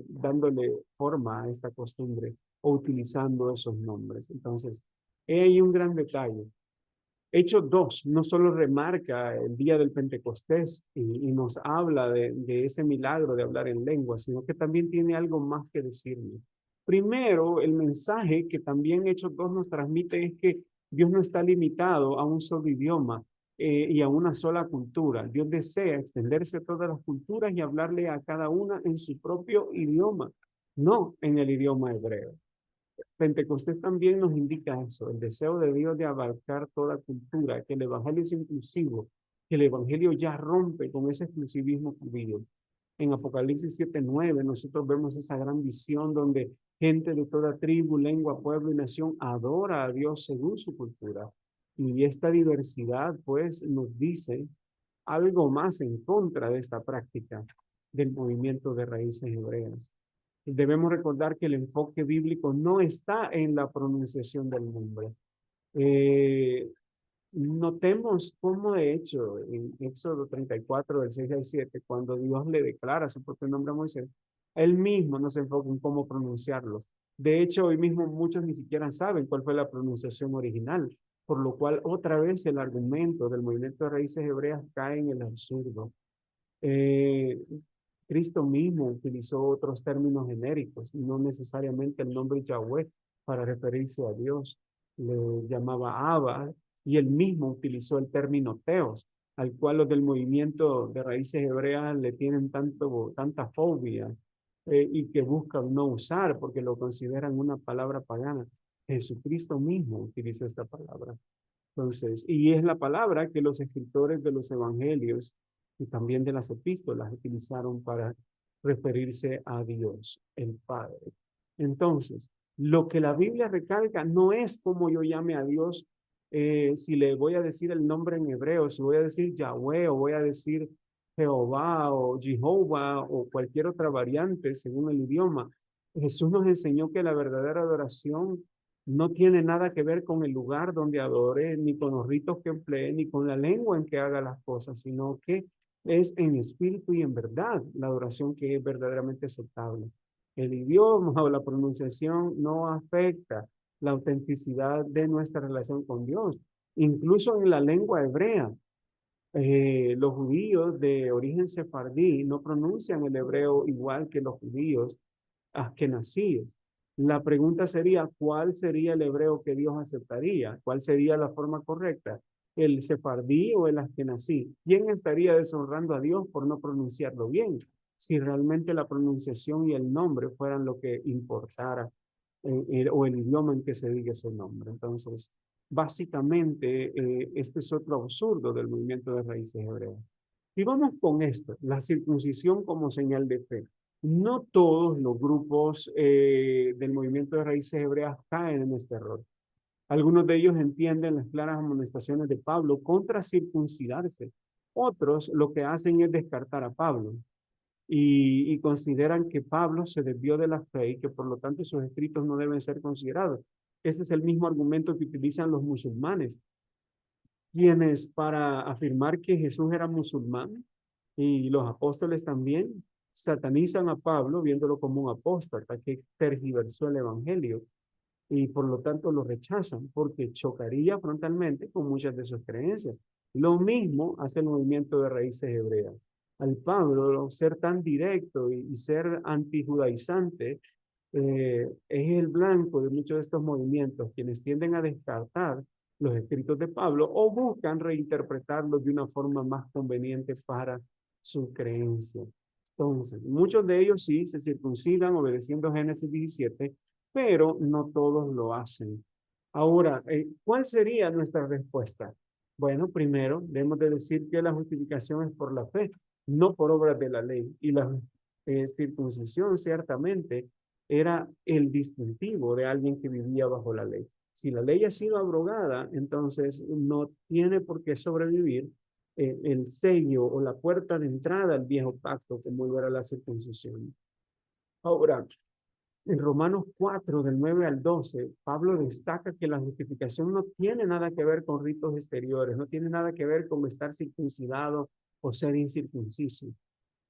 Speaker 1: dándole forma a esta costumbre o utilizando esos nombres. Entonces, hay un gran detalle. Hechos 2 no solo remarca el día del Pentecostés y nos habla de ese milagro de hablar en lengua, sino que también tiene algo más que decirnos. Primero, el mensaje que también Hechos 2 nos transmite es que Dios no está limitado a un solo idioma y a una sola cultura. Dios desea extenderse a todas las culturas y hablarle a cada una en su propio idioma, no en el idioma hebreo. Pentecostés también nos indica eso, el deseo de Dios de abarcar toda cultura, que el evangelio es inclusivo, que el evangelio ya rompe con ese exclusivismo judío. En Apocalipsis 7:9 nosotros vemos esa gran visión donde gente de toda tribu, lengua, pueblo y nación adora a Dios según su cultura. Y esta diversidad pues nos dice algo más en contra de esta práctica del movimiento de raíces hebreas. Debemos recordar que el enfoque bíblico no está en la pronunciación del nombre. Eh, Notemos cómo de hecho en Éxodo 34, del 6 al 7, cuando Dios le declara su propio nombre a Moisés, él mismo no se enfoca en cómo pronunciarlo. De hecho, hoy mismo muchos ni siquiera saben cuál fue la pronunciación original, por lo cual otra vez el argumento del movimiento de raíces hebreas cae en el absurdo. Eh, Cristo mismo utilizó otros términos genéricos, no necesariamente el nombre Yahweh para referirse a Dios. Le llamaba Abba y él mismo utilizó el término Teos. al cual los del movimiento de raíces hebreas le tienen tanta fobia y que buscan no usar porque lo consideran una palabra pagana. Jesucristo mismo utilizó esta palabra. Entonces, y es la palabra que los escritores de los evangelios y también de las epístolas utilizaron para referirse a Dios, el Padre. Entonces, lo que la Biblia recalca no es como yo llame a Dios, si le voy a decir el nombre en hebreo, si voy a decir Yahweh o voy a decir Jehová o Jehová o cualquier otra variante según el idioma. Jesús nos enseñó que la verdadera adoración no tiene nada que ver con el lugar donde adore, ni con los ritos que emplee, ni con la lengua en que haga las cosas, sino que es en espíritu y en verdad la adoración que es verdaderamente aceptable. El idioma o la pronunciación no afecta la autenticidad de nuestra relación con Dios. Incluso en la lengua hebrea, los judíos de origen sefardí no pronuncian el hebreo igual que los judíos askenazíes. La pregunta sería, ¿cuál sería el hebreo que Dios aceptaría? ¿Cuál sería la forma correcta? ¿El sefardí o el askenazí? ¿Quién estaría deshonrando a Dios por no pronunciarlo bien? Si realmente la pronunciación y el nombre fueran lo que importara o el idioma en que se diga ese nombre. Entonces, básicamente, este es otro absurdo del movimiento de raíces hebreas. Y vamos con esto, la circuncisión como señal de fe. No todos los grupos del movimiento de raíces hebreas caen en este error. Algunos de ellos entienden las claras amonestaciones de Pablo contra circuncidarse. Otros lo que hacen es descartar a Pablo y consideran que Pablo se desvió de la fe y que por lo tanto sus escritos no deben ser considerados. Ese es el mismo argumento que utilizan los musulmanes, quienes para afirmar que Jesús era musulmán y los apóstoles también satanizan a Pablo viéndolo como un apóstata que tergiversó el evangelio y por lo tanto lo rechazan porque chocaría frontalmente con muchas de sus creencias. Lo mismo hace el movimiento de raíces hebreas. Al Pablo ser tan directo y ser antijudaizante, es el blanco de muchos de estos movimientos, quienes tienden a descartar los escritos de Pablo o buscan reinterpretarlos de una forma más conveniente para su creencia. Entonces, muchos de ellos sí se circuncidan obedeciendo Génesis 17, pero no todos lo hacen. Ahora, ¿cuál sería nuestra respuesta? Bueno, primero, debemos de decir que la justificación es por la fe, no por obras de la ley. Y la circuncisión, ciertamente, era el distintivo de alguien que vivía bajo la ley. Si la ley ha sido abrogada, entonces no tiene por qué sobrevivir el sello o la puerta de entrada al viejo pacto, como era la circuncisión. Ahora, en Romanos 4, del 9 al 12, Pablo destaca que la justificación no tiene nada que ver con ritos exteriores, no tiene nada que ver con estar circuncidado o ser incircunciso.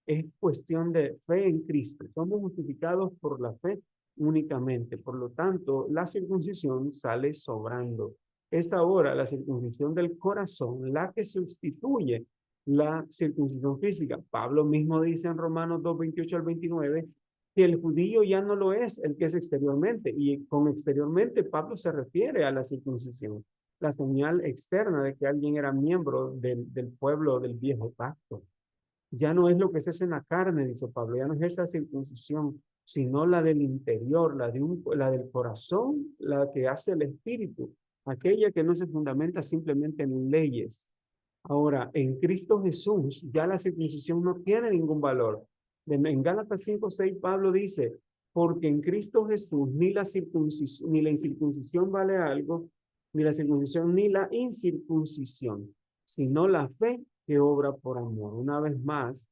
Speaker 1: Es cuestión de fe en Cristo. Somos justificados por la fe únicamente. Por lo tanto, la circuncisión sale sobrando. Es ahora la circuncisión del corazón la que sustituye la circuncisión física. Pablo mismo dice en Romanos 2, 28 al 29, que el judío ya no lo es el que es exteriormente. Y con exteriormente Pablo se refiere a la circuncisión, la señal externa de que alguien era miembro del pueblo del viejo pacto. Ya no es lo que se hace en la carne, dice Pablo, ya no es esa circuncisión, sino la del interior, la del corazón, la que hace el espíritu, aquella que no se fundamenta simplemente en leyes. Ahora, en Cristo Jesús, ya la circuncisión no tiene ningún valor. En Gálatas 5:6, Pablo dice, porque en Cristo Jesús ni la incircuncisión vale algo, ni la circuncisión ni la incircuncisión, sino la fe que obra por amor. Una vez más,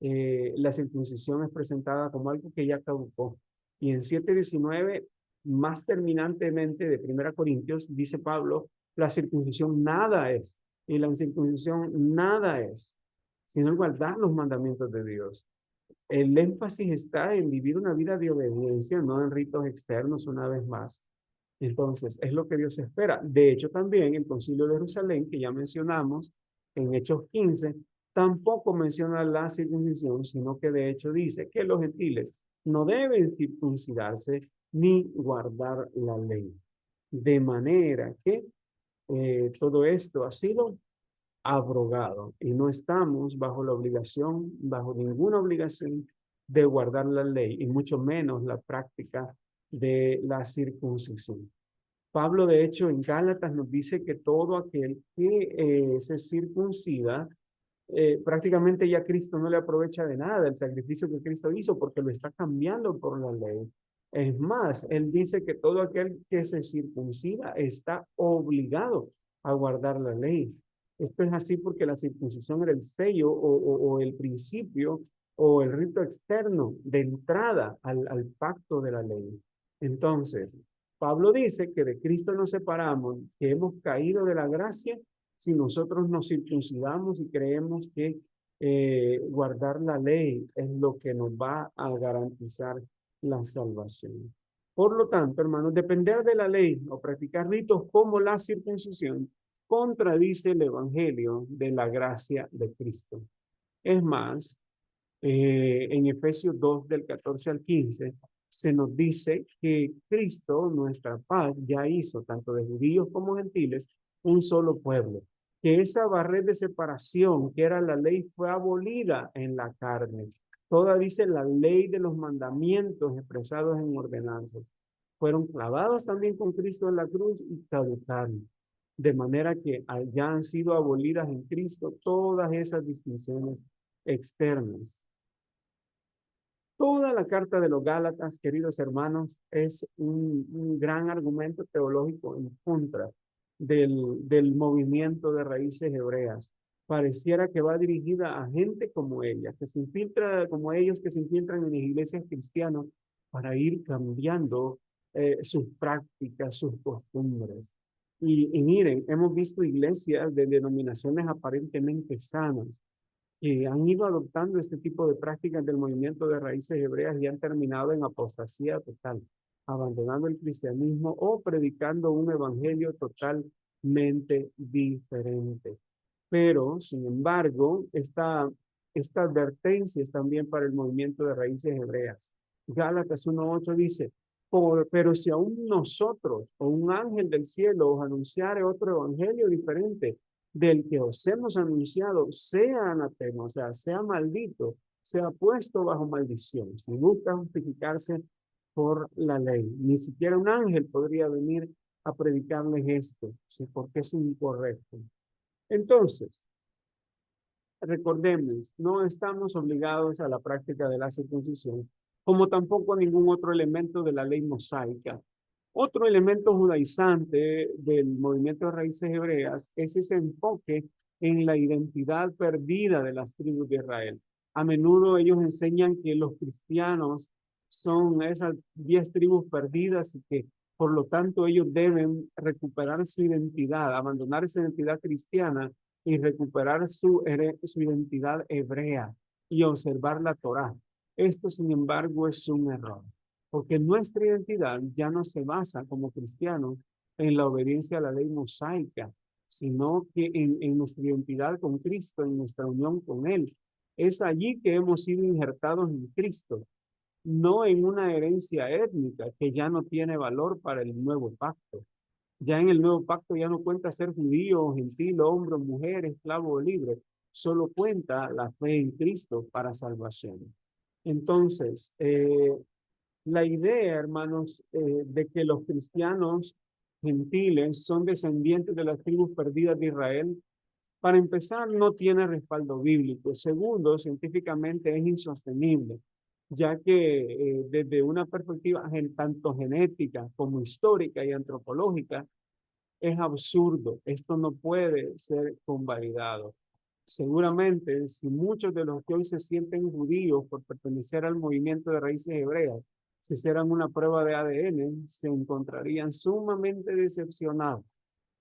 Speaker 1: la circuncisión es presentada como algo que ya caducó. Y en 7:19, más terminantemente de 1 Corintios, dice Pablo, la circuncisión nada es, y la incircuncisión nada es, sino igualdad los mandamientos de Dios. El énfasis está en vivir una vida de obediencia, no en ritos externos una vez más. Entonces, es lo que Dios espera. De hecho, también el Concilio de Jerusalén, que ya mencionamos en Hechos 15, tampoco menciona la circuncisión, sino que de hecho dice que los gentiles no deben circuncidarse ni guardar la ley. De manera que todo esto ha sido abrogado y no estamos bajo la obligación, bajo ninguna obligación de guardar la ley y mucho menos la práctica de la circuncisión. Pablo, de hecho, en Gálatas nos dice que todo aquel que se circuncida, prácticamente ya Cristo no le aprovecha de nada el sacrificio que Cristo hizo porque lo está cambiando por la ley. Es más, él dice que todo aquel que se circuncida está obligado a guardar la ley. Esto es así porque la circuncisión era el sello o el principio o el rito externo de entrada al pacto de la ley. Entonces, Pablo dice que de Cristo nos separamos, que hemos caído de la gracia si nosotros nos circuncidamos y creemos que guardar la ley es lo que nos va a garantizar la salvación. Por lo tanto, hermanos, depender de la ley o practicar ritos como la circuncisión contradice el evangelio de la gracia de Cristo. Es más, en Efesios 2 del 14 al 15, se nos dice que Cristo, nuestra paz, ya hizo tanto de judíos como gentiles un solo pueblo, que esa barrera de separación que era la ley fue abolida en la carne. Toda dice la ley de los mandamientos expresados en ordenanzas. Fueron clavados también con Cristo en la cruz y caducaron. De manera que ya han sido abolidas en Cristo todas esas distinciones externas. Toda la carta de los Gálatas, queridos hermanos, es un gran argumento teológico en contra del movimiento de raíces hebreas. Pareciera que va dirigida a gente como ella, que se infiltra, como ellos que se infiltran en las iglesias cristianas para ir cambiando sus prácticas, sus costumbres. Y miren, hemos visto iglesias de denominaciones aparentemente sanas, que han ido adoptando este tipo de prácticas del movimiento de raíces hebreas y han terminado en apostasía total, abandonando el cristianismo o predicando un evangelio totalmente diferente. Pero, sin embargo, esta advertencia es también para el movimiento de raíces hebreas. Gálatas 1:8 dice, pero si aún nosotros o un ángel del cielo os anunciare otro evangelio diferente del que os hemos anunciado, sea anatema, o sea, sea maldito, sea puesto bajo maldición. Si busca justificarse por la ley, ni siquiera un ángel podría venir a predicarles esto, ¿sí? Porque es incorrecto. Entonces, recordemos, no estamos obligados a la práctica de la circuncisión, como tampoco a ningún otro elemento de la ley mosaica. Otro elemento judaizante del movimiento de raíces hebreas es ese enfoque en la identidad perdida de las tribus de Israel. A menudo ellos enseñan que los cristianos son esas 10 tribus perdidas y que por lo tanto ellos deben recuperar su identidad, abandonar esa identidad cristiana y recuperar su identidad hebrea y observar la Torá. Esto, sin embargo, es un error, porque nuestra identidad ya no se basa como cristianos en la obediencia a la ley mosaica, sino que en nuestra identidad con Cristo, en nuestra unión con Él. Es allí que hemos sido injertados en Cristo, no en una herencia étnica que ya no tiene valor para el nuevo pacto. Ya en el nuevo pacto ya no cuenta ser judío, gentil, hombre, mujer, esclavo o libre. Solo cuenta la fe en Cristo para salvación. Entonces, la idea, hermanos, de que los cristianos gentiles son descendientes de las tribus perdidas de Israel, para empezar, no tiene respaldo bíblico. Segundo, científicamente es insostenible, ya que desde una perspectiva tanto genética como histórica y antropológica, es absurdo. Esto no puede ser convalidado. Seguramente, si muchos de los que hoy se sienten judíos por pertenecer al movimiento de raíces hebreas, si hicieran una prueba de ADN, se encontrarían sumamente decepcionados,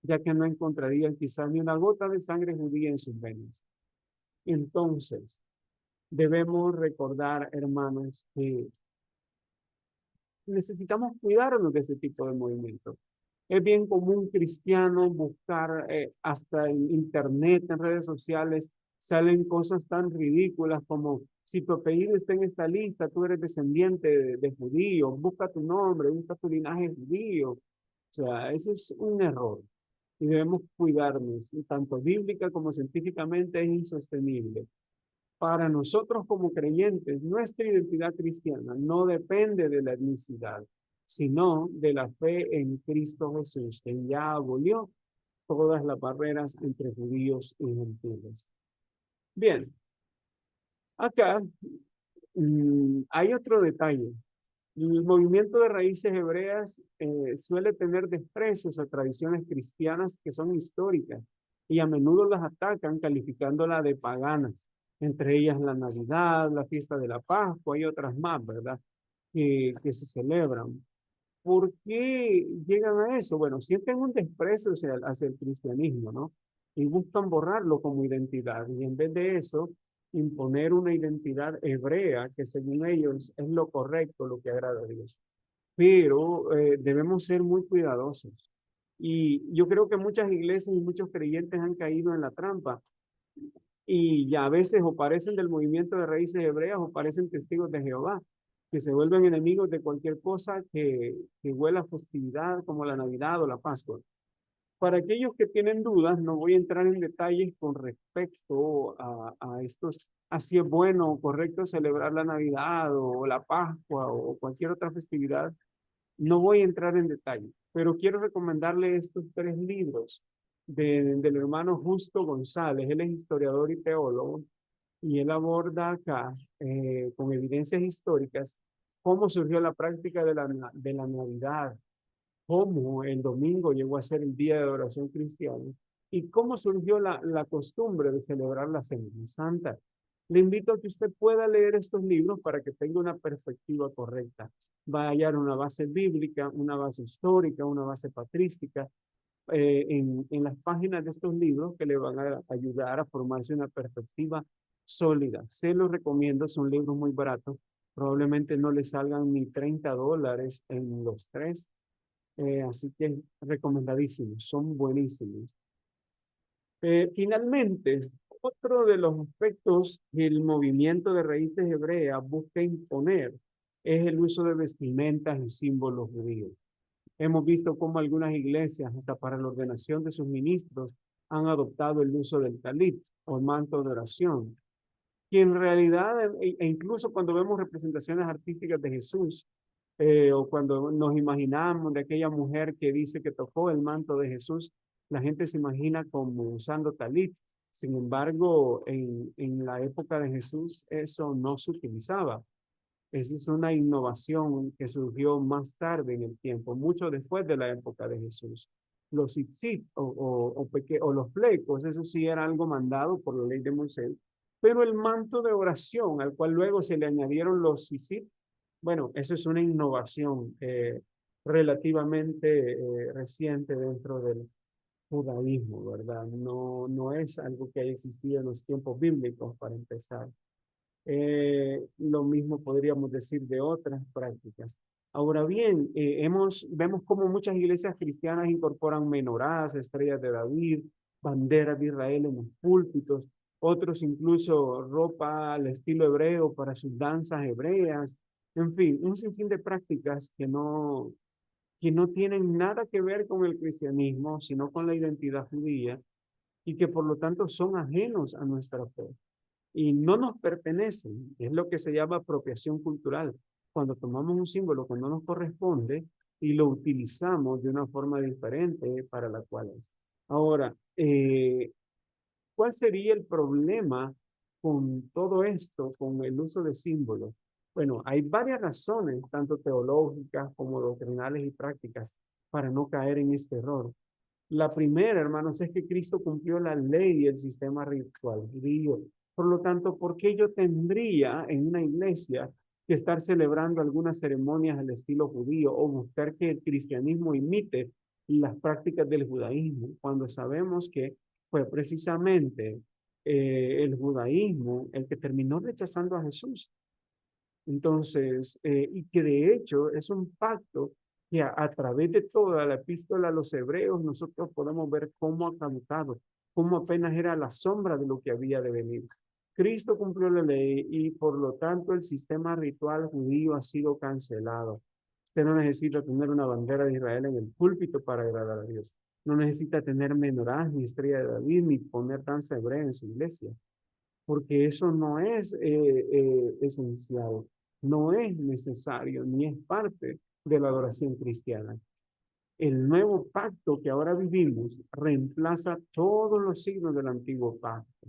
Speaker 1: ya que no encontrarían quizás ni una gota de sangre judía en sus venas. Entonces, debemos recordar, hermanos, que necesitamos cuidarnos de este tipo de movimientos. Es bien común cristiano buscar hasta en internet, en redes sociales, salen cosas tan ridículas como si tu apellido está en esta lista, tú eres descendiente de judíos, busca tu nombre, busca tu linaje judío. O sea, eso es un error. y debemos cuidarnos, y tanto bíblica como científicamente es insostenible. Para nosotros como creyentes, nuestra identidad cristiana no depende de la etnicidad, sino de la fe en Cristo Jesús, quien ya abolió todas las barreras entre judíos y gentiles. Bien, acá hay otro detalle. El movimiento de raíces hebreas suele tener desprecios a tradiciones cristianas que son históricas y a menudo las atacan calificándolas de paganas, entre ellas la Navidad, la fiesta de la Pascua y otras más, ¿verdad? Que se celebran. ¿Por qué llegan a eso? Bueno, sienten un desprecio hacia el cristianismo, ¿no? Y buscan borrarlo como identidad. Y en vez de eso, imponer una identidad hebrea que según ellos es lo correcto, lo que agrada a Dios. Pero debemos ser muy cuidadosos. Y yo creo que muchas iglesias y muchos creyentes han caído en la trampa y ya a veces o parecen del movimiento de raíces hebreas o parecen testigos de Jehová, que se vuelven enemigos de cualquier cosa que huela a festividad como la Navidad o la Pascua. Para aquellos que tienen dudas, no voy a entrar en detalles con respecto a estos, a si es bueno o correcto celebrar la Navidad o la Pascua o cualquier otra festividad. No voy a entrar en detalle, pero quiero recomendarle estos tres libros del hermano Justo González. Él es historiador y teólogo y él aborda acá, con evidencias históricas, cómo surgió la práctica de la Navidad, cómo el domingo llegó a ser el día de adoración cristiana y cómo surgió la costumbre de celebrar la Semana Santa. Le invito a que usted pueda leer estos libros para que tenga una perspectiva correcta. Va a hallar una base bíblica, una base histórica, una base patrística en las páginas de estos libros que le van a ayudar a formarse una perspectiva sólida. Se los recomiendo, son libros muy baratos. Probablemente no le salgan ni $30 en los tres, así que recomendadísimos, son buenísimos. Finalmente, otro de los aspectos que el movimiento de raíces hebreas busca imponer es el uso de vestimentas y símbolos judíos. Hemos visto cómo algunas iglesias, hasta para la ordenación de sus ministros, han adoptado el uso del talit o manto de oración, y en realidad, incluso cuando vemos representaciones artísticas de Jesús, o cuando nos imaginamos de aquella mujer que dice que tocó el manto de Jesús, la gente se imagina como usando talit. Sin embargo, en la época de Jesús eso no se utilizaba. Esa es una innovación que surgió más tarde en el tiempo, mucho después de la época de Jesús. Los tzitzit o los flecos, eso sí era algo mandado por la ley de Moisés, pero el manto de oración, al cual luego se le añadieron los tzitzit, bueno, eso es una innovación relativamente reciente dentro del judaísmo, ¿verdad? No, no es algo que haya existido en los tiempos bíblicos para empezar. Lo mismo podríamos decir de otras prácticas. Ahora bien, vemos cómo muchas iglesias cristianas incorporan menorás, estrellas de David, banderas de Israel en los púlpitos, otros incluso ropa al estilo hebreo para sus danzas hebreas, en fin, un sinfín de prácticas que no tienen nada que ver con el cristianismo, sino con la identidad judía y que por lo tanto son ajenos a nuestra fe y no nos pertenecen. Es lo que se llama apropiación cultural. Cuando tomamos un símbolo que no nos corresponde y lo utilizamos de una forma diferente para la cual es. Ahora, ¿cuál sería el problema con todo esto, con el uso de símbolos? Bueno, hay varias razones, tanto teológicas como doctrinales y prácticas, para no caer en este error. La primera, hermanos, es que Cristo cumplió la ley y el sistema ritual judío. Por lo tanto, ¿por qué yo tendría en una iglesia que estar celebrando algunas ceremonias al estilo judío o buscar que el cristianismo imite las prácticas del judaísmo, cuando sabemos que fue precisamente el judaísmo el que terminó rechazando a Jesús? Entonces, y que de hecho es un pacto que a través de toda la epístola a los hebreos nosotros podemos ver cómo ha caducado, cómo apenas era la sombra de lo que había de venir. Cristo cumplió la ley y por lo tanto el sistema ritual judío ha sido cancelado. Usted no necesita tener una bandera de Israel en el púlpito para agradar a Dios. no necesita tener menorá, ni estrella de David, ni poner danza hebrea en su iglesia, porque eso no es esencial, no es necesario, ni es parte de la adoración cristiana. El nuevo pacto que ahora vivimos reemplaza todos los signos del antiguo pacto.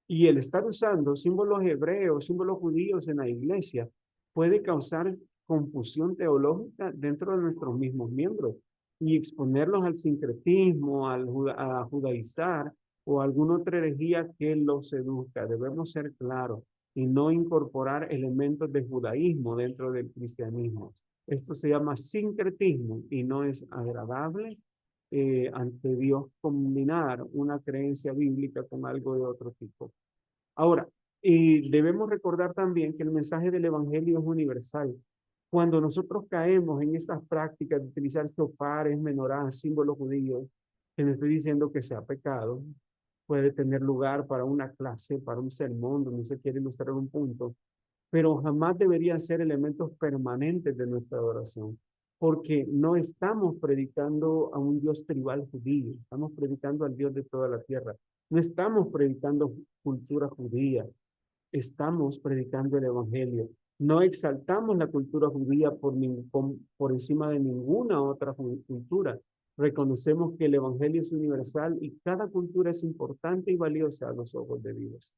Speaker 1: Y el estar usando símbolos hebreos, símbolos judíos en la iglesia puede causar confusión teológica dentro de nuestros mismos miembros y exponerlos al sincretismo, a judaizar o a alguna otra herejía que los seduzca. Debemos ser claros y no incorporar elementos de judaísmo dentro del cristianismo. Esto se llama sincretismo y no es agradable ante Dios combinar una creencia bíblica con algo de otro tipo. Ahora, debemos recordar también que el mensaje del Evangelio es universal. Cuando nosotros caemos en estas prácticas de utilizar shofares, menorás, símbolos judíos, que no estoy diciendo que sea pecado, puede tener lugar para una clase, para un sermón, donde se quiere ilustrar un punto, pero jamás deberían ser elementos permanentes de nuestra adoración, porque no estamos predicando a un Dios tribal judío, estamos predicando al Dios de toda la tierra, no estamos predicando cultura judía, estamos predicando el Evangelio. No exaltamos la cultura judía por encima de ninguna otra cultura. Reconocemos que el Evangelio es universal y cada cultura es importante y valiosa a los ojos de Dios.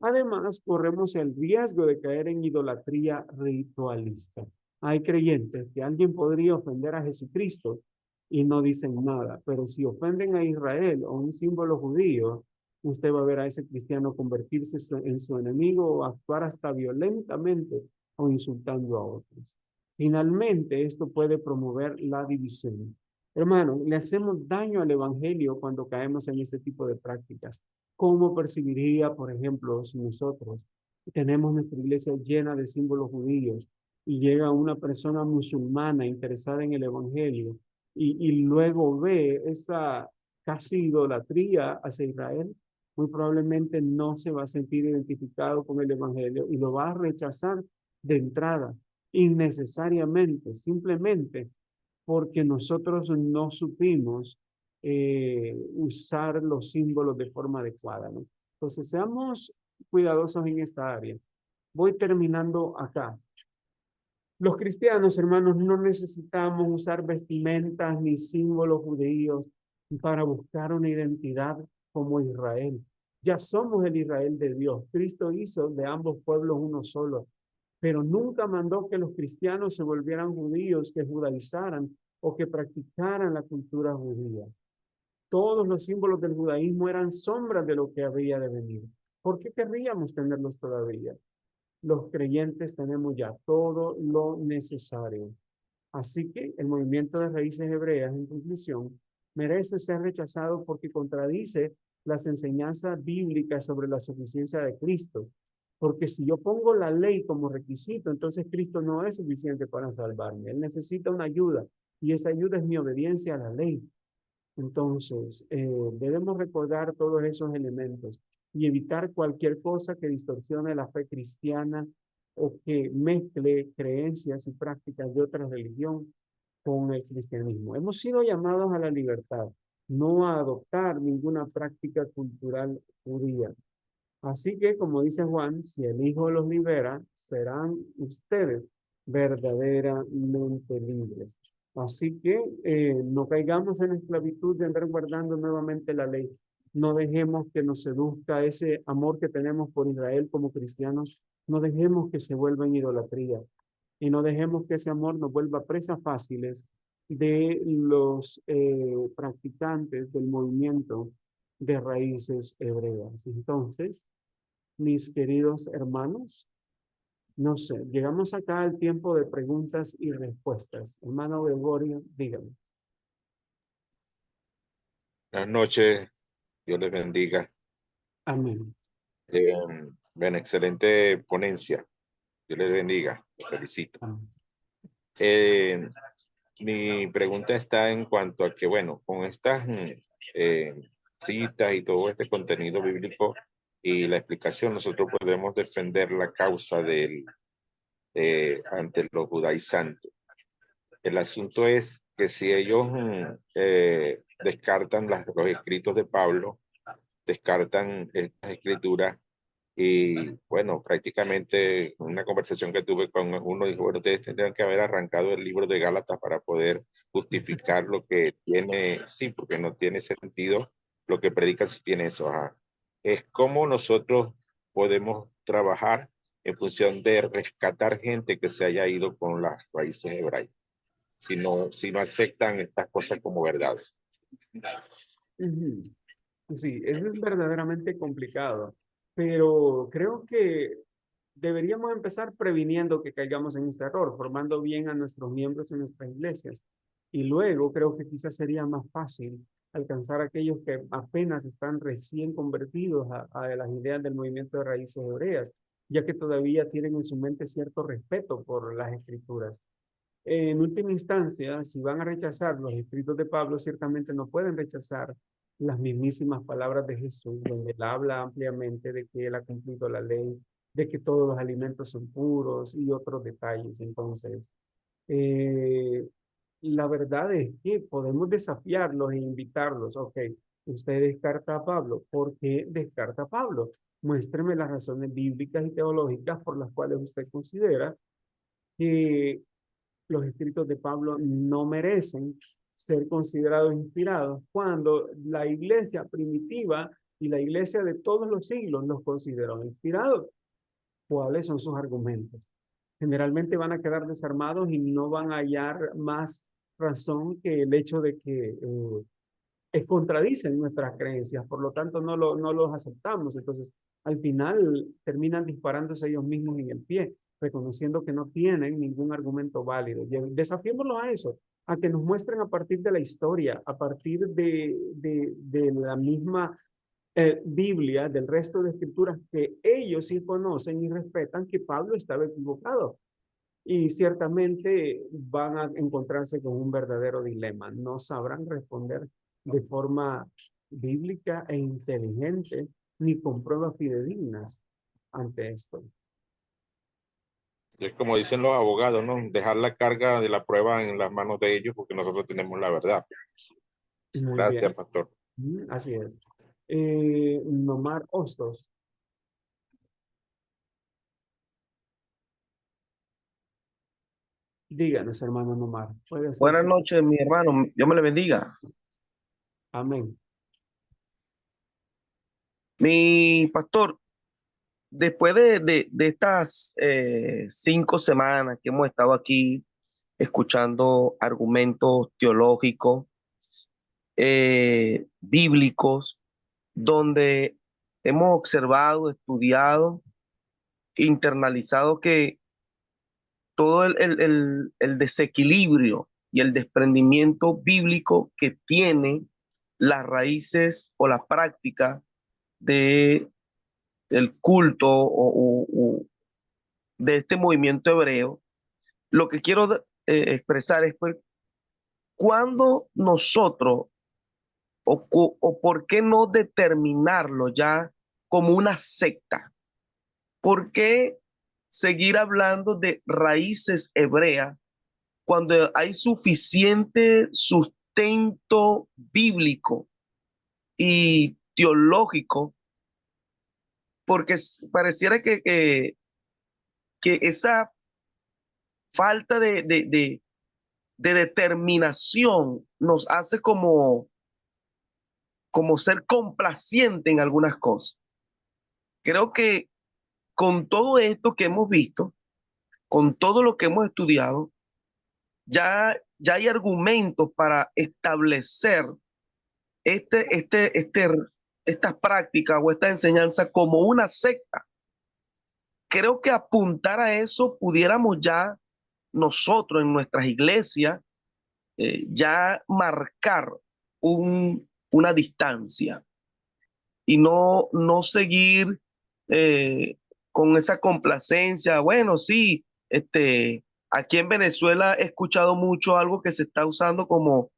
Speaker 1: Además, corremos el riesgo de caer en idolatría ritualista. Hay creyentes que alguien podría ofender a Jesucristo y no dicen nada, pero si ofenden a Israel o un símbolo judío, usted va a ver a ese cristiano convertirse en su enemigo o actuar hasta violentamente o insultando a otros. Finalmente, esto puede promover la división. Hermano, le hacemos daño al evangelio cuando caemos en este tipo de prácticas. ¿Cómo percibiría, por ejemplo, si nosotros tenemos nuestra iglesia llena de símbolos judíos y llega una persona musulmana interesada en el evangelio y luego ve esa casi idolatría hacia Israel? Muy probablemente no se va a sentir identificado con el evangelio y lo va a rechazar de entrada, innecesariamente, simplemente porque nosotros no supimos usar los símbolos de forma adecuada, ¿no? Entonces, seamos cuidadosos en esta área. Voy terminando acá. Los cristianos, hermanos, no necesitamos usar vestimentas ni símbolos judíos para buscar una identidad como Israel. Ya somos el Israel de Dios. Cristo hizo de ambos pueblos uno solo, pero nunca mandó que los cristianos se volvieran judíos, que judaizaran o que practicaran la cultura judía. Todos los símbolos del judaísmo eran sombras de lo que había de venir. ¿Por qué querríamos tenerlos todavía? Los creyentes tenemos ya todo lo necesario. Así que el movimiento de raíces hebreas, en conclusión, merece ser rechazado porque contradice las enseñanzas bíblicas sobre la suficiencia de Cristo. Porque si yo pongo la ley como requisito, entonces Cristo no es suficiente para salvarme. Él necesita una ayuda y esa ayuda es mi obediencia a la ley. Entonces, debemos recordar todos esos elementos y evitar cualquier cosa que distorsione la fe cristiana o que mezcle creencias y prácticas de otra religión con el cristianismo. Hemos sido llamados a la libertad, no a adoptar ninguna práctica cultural judía. Así que, como dice Juan, si el Hijo los libera, serán ustedes verdaderamente libres. Así que no caigamos en la esclavitud de andar guardando nuevamente la ley. No dejemos que nos seduzca ese amor que tenemos por Israel como cristianos. No dejemos que se vuelva en idolatría. Y no dejemos que ese amor nos vuelva presas fáciles de los practicantes del movimiento de raíces hebreas. Entonces, mis queridos hermanos, no sé, llegamos acá al tiempo de preguntas y respuestas. Hermano Gregorio, dígame.
Speaker 3: Buenas noches, Dios les bendiga.
Speaker 1: Amén.
Speaker 3: Bueno, excelente ponencia. Dios les bendiga. Los felicito.
Speaker 1: Amén.
Speaker 3: Mi pregunta está en cuanto a que, bueno, con estas citas y todo este contenido bíblico y la explicación, nosotros podemos defender la causa ante los judaizantes. El asunto es que si ellos descartan los escritos de Pablo, descartan estas escrituras. Y bueno, prácticamente una conversación que tuve con uno dijo, bueno, ustedes tendrían que haber arrancado el libro de Gálatas para poder justificar lo que tiene, sí, porque no tiene sentido lo que predica si tiene eso. Ajá. Es como nosotros podemos trabajar en función de rescatar gente que se haya ido con las raíces hebraicas, si no aceptan estas cosas como verdades.
Speaker 1: Ujú. Sí, eso es verdaderamente complicado, pero creo que deberíamos empezar previniendo que caigamos en este error, formando bien a nuestros miembros en nuestras iglesias. Y luego creo que quizás sería más fácil alcanzar a aquellos que apenas están recién convertidos a las ideas del movimiento de raíces hebreas, ya que todavía tienen en su mente cierto respeto por las escrituras. En última instancia, si van a rechazar los escritos de Pablo, ciertamente no pueden rechazar las mismísimas palabras de Jesús, donde él habla ampliamente de que él ha cumplido la ley, de que todos los alimentos son puros y otros detalles. Entonces, eh, la verdad es que podemos desafiarlos e invitarlos. Ok, usted descarta a Pablo. ¿Por qué descarta a Pablo? Muéstreme las razones bíblicas y teológicas por las cuales usted considera que los escritos de Pablo no merecen ser considerados inspirados cuando la iglesia primitiva y la iglesia de todos los siglos los consideró inspirados. ¿Cuáles son sus argumentos? Generalmente van a quedar desarmados y no van a hallar más razón que el hecho de que contradicen nuestras creencias, por lo tanto no los aceptamos. Entonces, al final terminan disparándose ellos mismos en el pie, reconociendo que no tienen ningún argumento válido. Y desafiémoslos a eso, a que nos muestren a partir de la historia, a partir de la misma Biblia, del resto de escrituras que ellos sí conocen y respetan, que Pablo estaba equivocado. Y ciertamente van a encontrarse con un verdadero dilema. No sabrán responder de forma bíblica e inteligente ni con pruebas fidedignas ante esto.
Speaker 3: Es como dicen los abogados, ¿no? Dejar la carga de la prueba en las manos de ellos porque nosotros tenemos la verdad.
Speaker 1: Muy
Speaker 3: Gracias,
Speaker 1: bien.
Speaker 3: pastor.
Speaker 1: Así es. Nomar Hostos. Díganos, hermano Nomar. Puede hacer
Speaker 4: Buenas
Speaker 1: su...
Speaker 4: noches, mi hermano. Dios me le bendiga.
Speaker 1: Amén.
Speaker 4: Mi pastor, después de estas 5 semanas que hemos estado aquí escuchando argumentos teológicos, bíblicos, donde hemos observado, estudiado, internalizado que todo el desequilibrio y el desprendimiento bíblico que tiene las raíces o la práctica de el culto de este movimiento hebreo, lo que quiero expresar es pues, cuándo nosotros o por qué no determinarlo ya como una secta. ¿Por qué seguir hablando de raíces hebreas cuando hay suficiente sustento bíblico y teológico? Porque pareciera que esa falta de determinación nos hace como ser complaciente en algunas cosas. Creo que con todo esto que hemos visto, con todo lo que hemos estudiado, ya hay argumentos para establecer esta práctica o esta enseñanza como una secta. Creo que apuntar a eso pudiéramos ya nosotros en nuestras iglesias ya marcar una distancia y no seguir con esa complacencia. Bueno, sí, aquí en Venezuela he escuchado mucho algo que se está usando como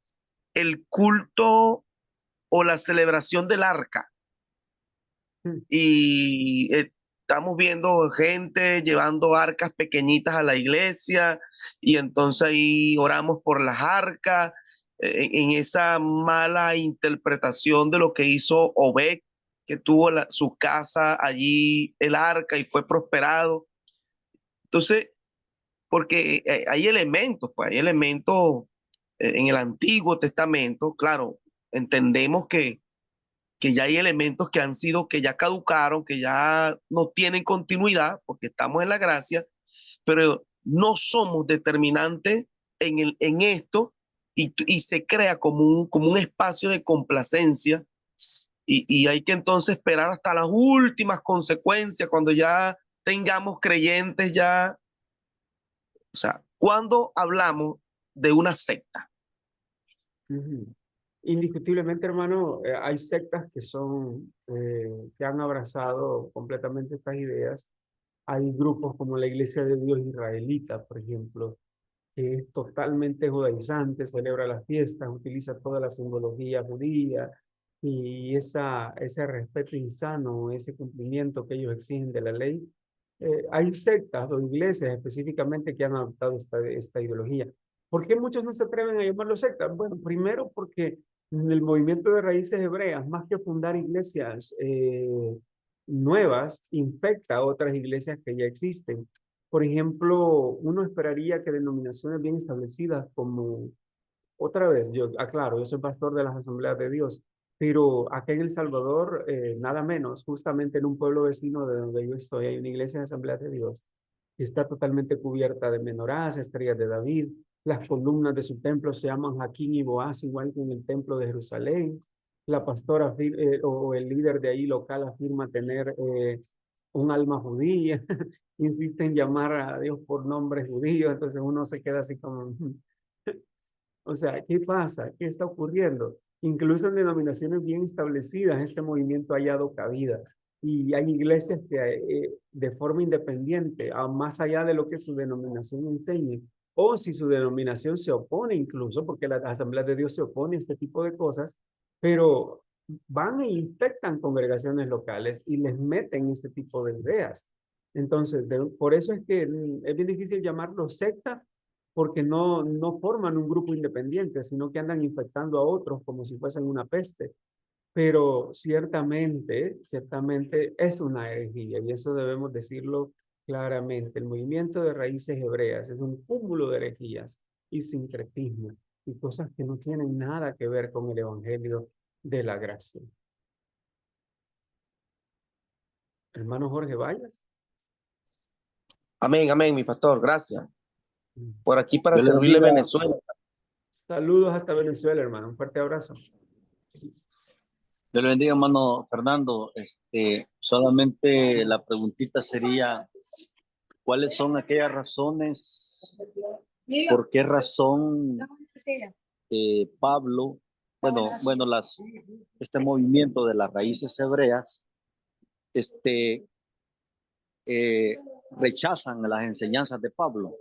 Speaker 4: el culto o la celebración del arca. Y estamos viendo gente llevando arcas pequeñitas a la iglesia y entonces ahí oramos por las arcas en esa mala interpretación de lo que hizo Obed, que tuvo su casa allí, el arca, y fue prosperado. Entonces, porque hay elementos, pues hay elementos en el Antiguo Testamento, claro, entendemos que ya hay elementos que han sido, que ya caducaron, que ya no tienen continuidad, porque estamos en la gracia, pero no somos determinantes en esto y se crea como un espacio de complacencia y hay que entonces esperar hasta las últimas consecuencias, cuando ya tengamos creyentes ya, o sea, cuando hablamos de una secta.
Speaker 1: Ujú. Indiscutiblemente, hermano, hay sectas que son, que han abrazado completamente estas ideas. Hay grupos como la Iglesia de Dios Israelita, por ejemplo, que es totalmente judaizante, celebra las fiestas, utiliza toda la simbología judía y ese respeto insano, ese cumplimiento que ellos exigen de la ley. Hay sectas o iglesias específicamente que han adoptado esta ideología. ¿Por qué muchos no se atreven a llamarlo secta? Bueno, primero porque el movimiento de raíces hebreas, más que fundar iglesias nuevas, infecta a otras iglesias que ya existen. Por ejemplo, uno esperaría que denominaciones bien establecidas como, otra vez, yo aclaro, yo soy pastor de las Asambleas de Dios, pero acá en El Salvador, nada menos, justamente en un pueblo vecino de donde yo estoy, hay una iglesia de Asambleas de Dios que está totalmente cubierta de menorás, estrellas de David. Las columnas de su templo se llaman Jaquín y Boaz, igual que en el templo de Jerusalén. La pastora o el líder de ahí local afirma tener un alma judía. Insiste en llamar a Dios por nombres judíos, entonces uno se queda así como, o sea, ¿qué pasa? ¿Qué está ocurriendo? Incluso en denominaciones bien establecidas, este movimiento ha hallado cabida. Y hay iglesias que de forma independiente, más allá de lo que su denominación enseñe, o si su denominación se opone incluso, porque la Asamblea de Dios se opone a este tipo de cosas, pero van e infectan congregaciones locales y les meten este tipo de ideas. Entonces, por eso es que es bien difícil llamarlo secta, porque no forman un grupo independiente, sino que andan infectando a otros como si fuesen una peste. Pero ciertamente es una herejía y eso debemos decirlo claramente. El movimiento de raíces hebreas es un cúmulo de herejías y sincretismo y cosas que no tienen nada que ver con el evangelio de la gracia. Hermano Jorge Vallas.
Speaker 4: Amén, amén, mi pastor, gracias. Por aquí para
Speaker 5: Dios le
Speaker 4: servirle
Speaker 5: bendiga.
Speaker 4: Venezuela.
Speaker 1: Saludos hasta Venezuela, hermano. Un fuerte abrazo.
Speaker 5: Dios le bendiga, hermano Fernando. Solamente la preguntita sería, ¿cuáles son aquellas razones, por qué razón Pablo, este movimiento de las raíces hebreas, rechazan las enseñanzas de Pablo,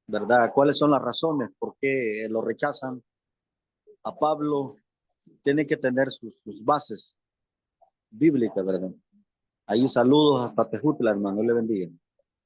Speaker 5: ¿verdad? ¿Cuáles son las razones por qué lo rechazan a Pablo? Tiene que tener sus bases bíblicas, ¿verdad? Ahí saludos hasta Tejutla, hermano, le bendiga.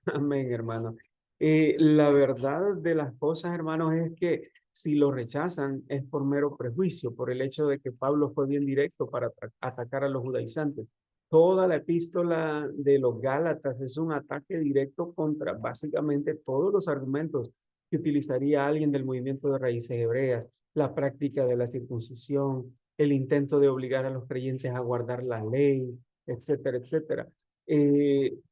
Speaker 1: Amén, hermano. La verdad de las cosas, hermanos, es que si lo rechazan es por mero prejuicio, por el hecho de que Pablo fue bien directo para atacar a los judaizantes. Toda la epístola de los Gálatas es un ataque directo contra básicamente todos los argumentos que utilizaría alguien del movimiento de raíces hebreas, la práctica de la circuncisión, el intento de obligar a los creyentes a guardar la ley, etcétera, etcétera.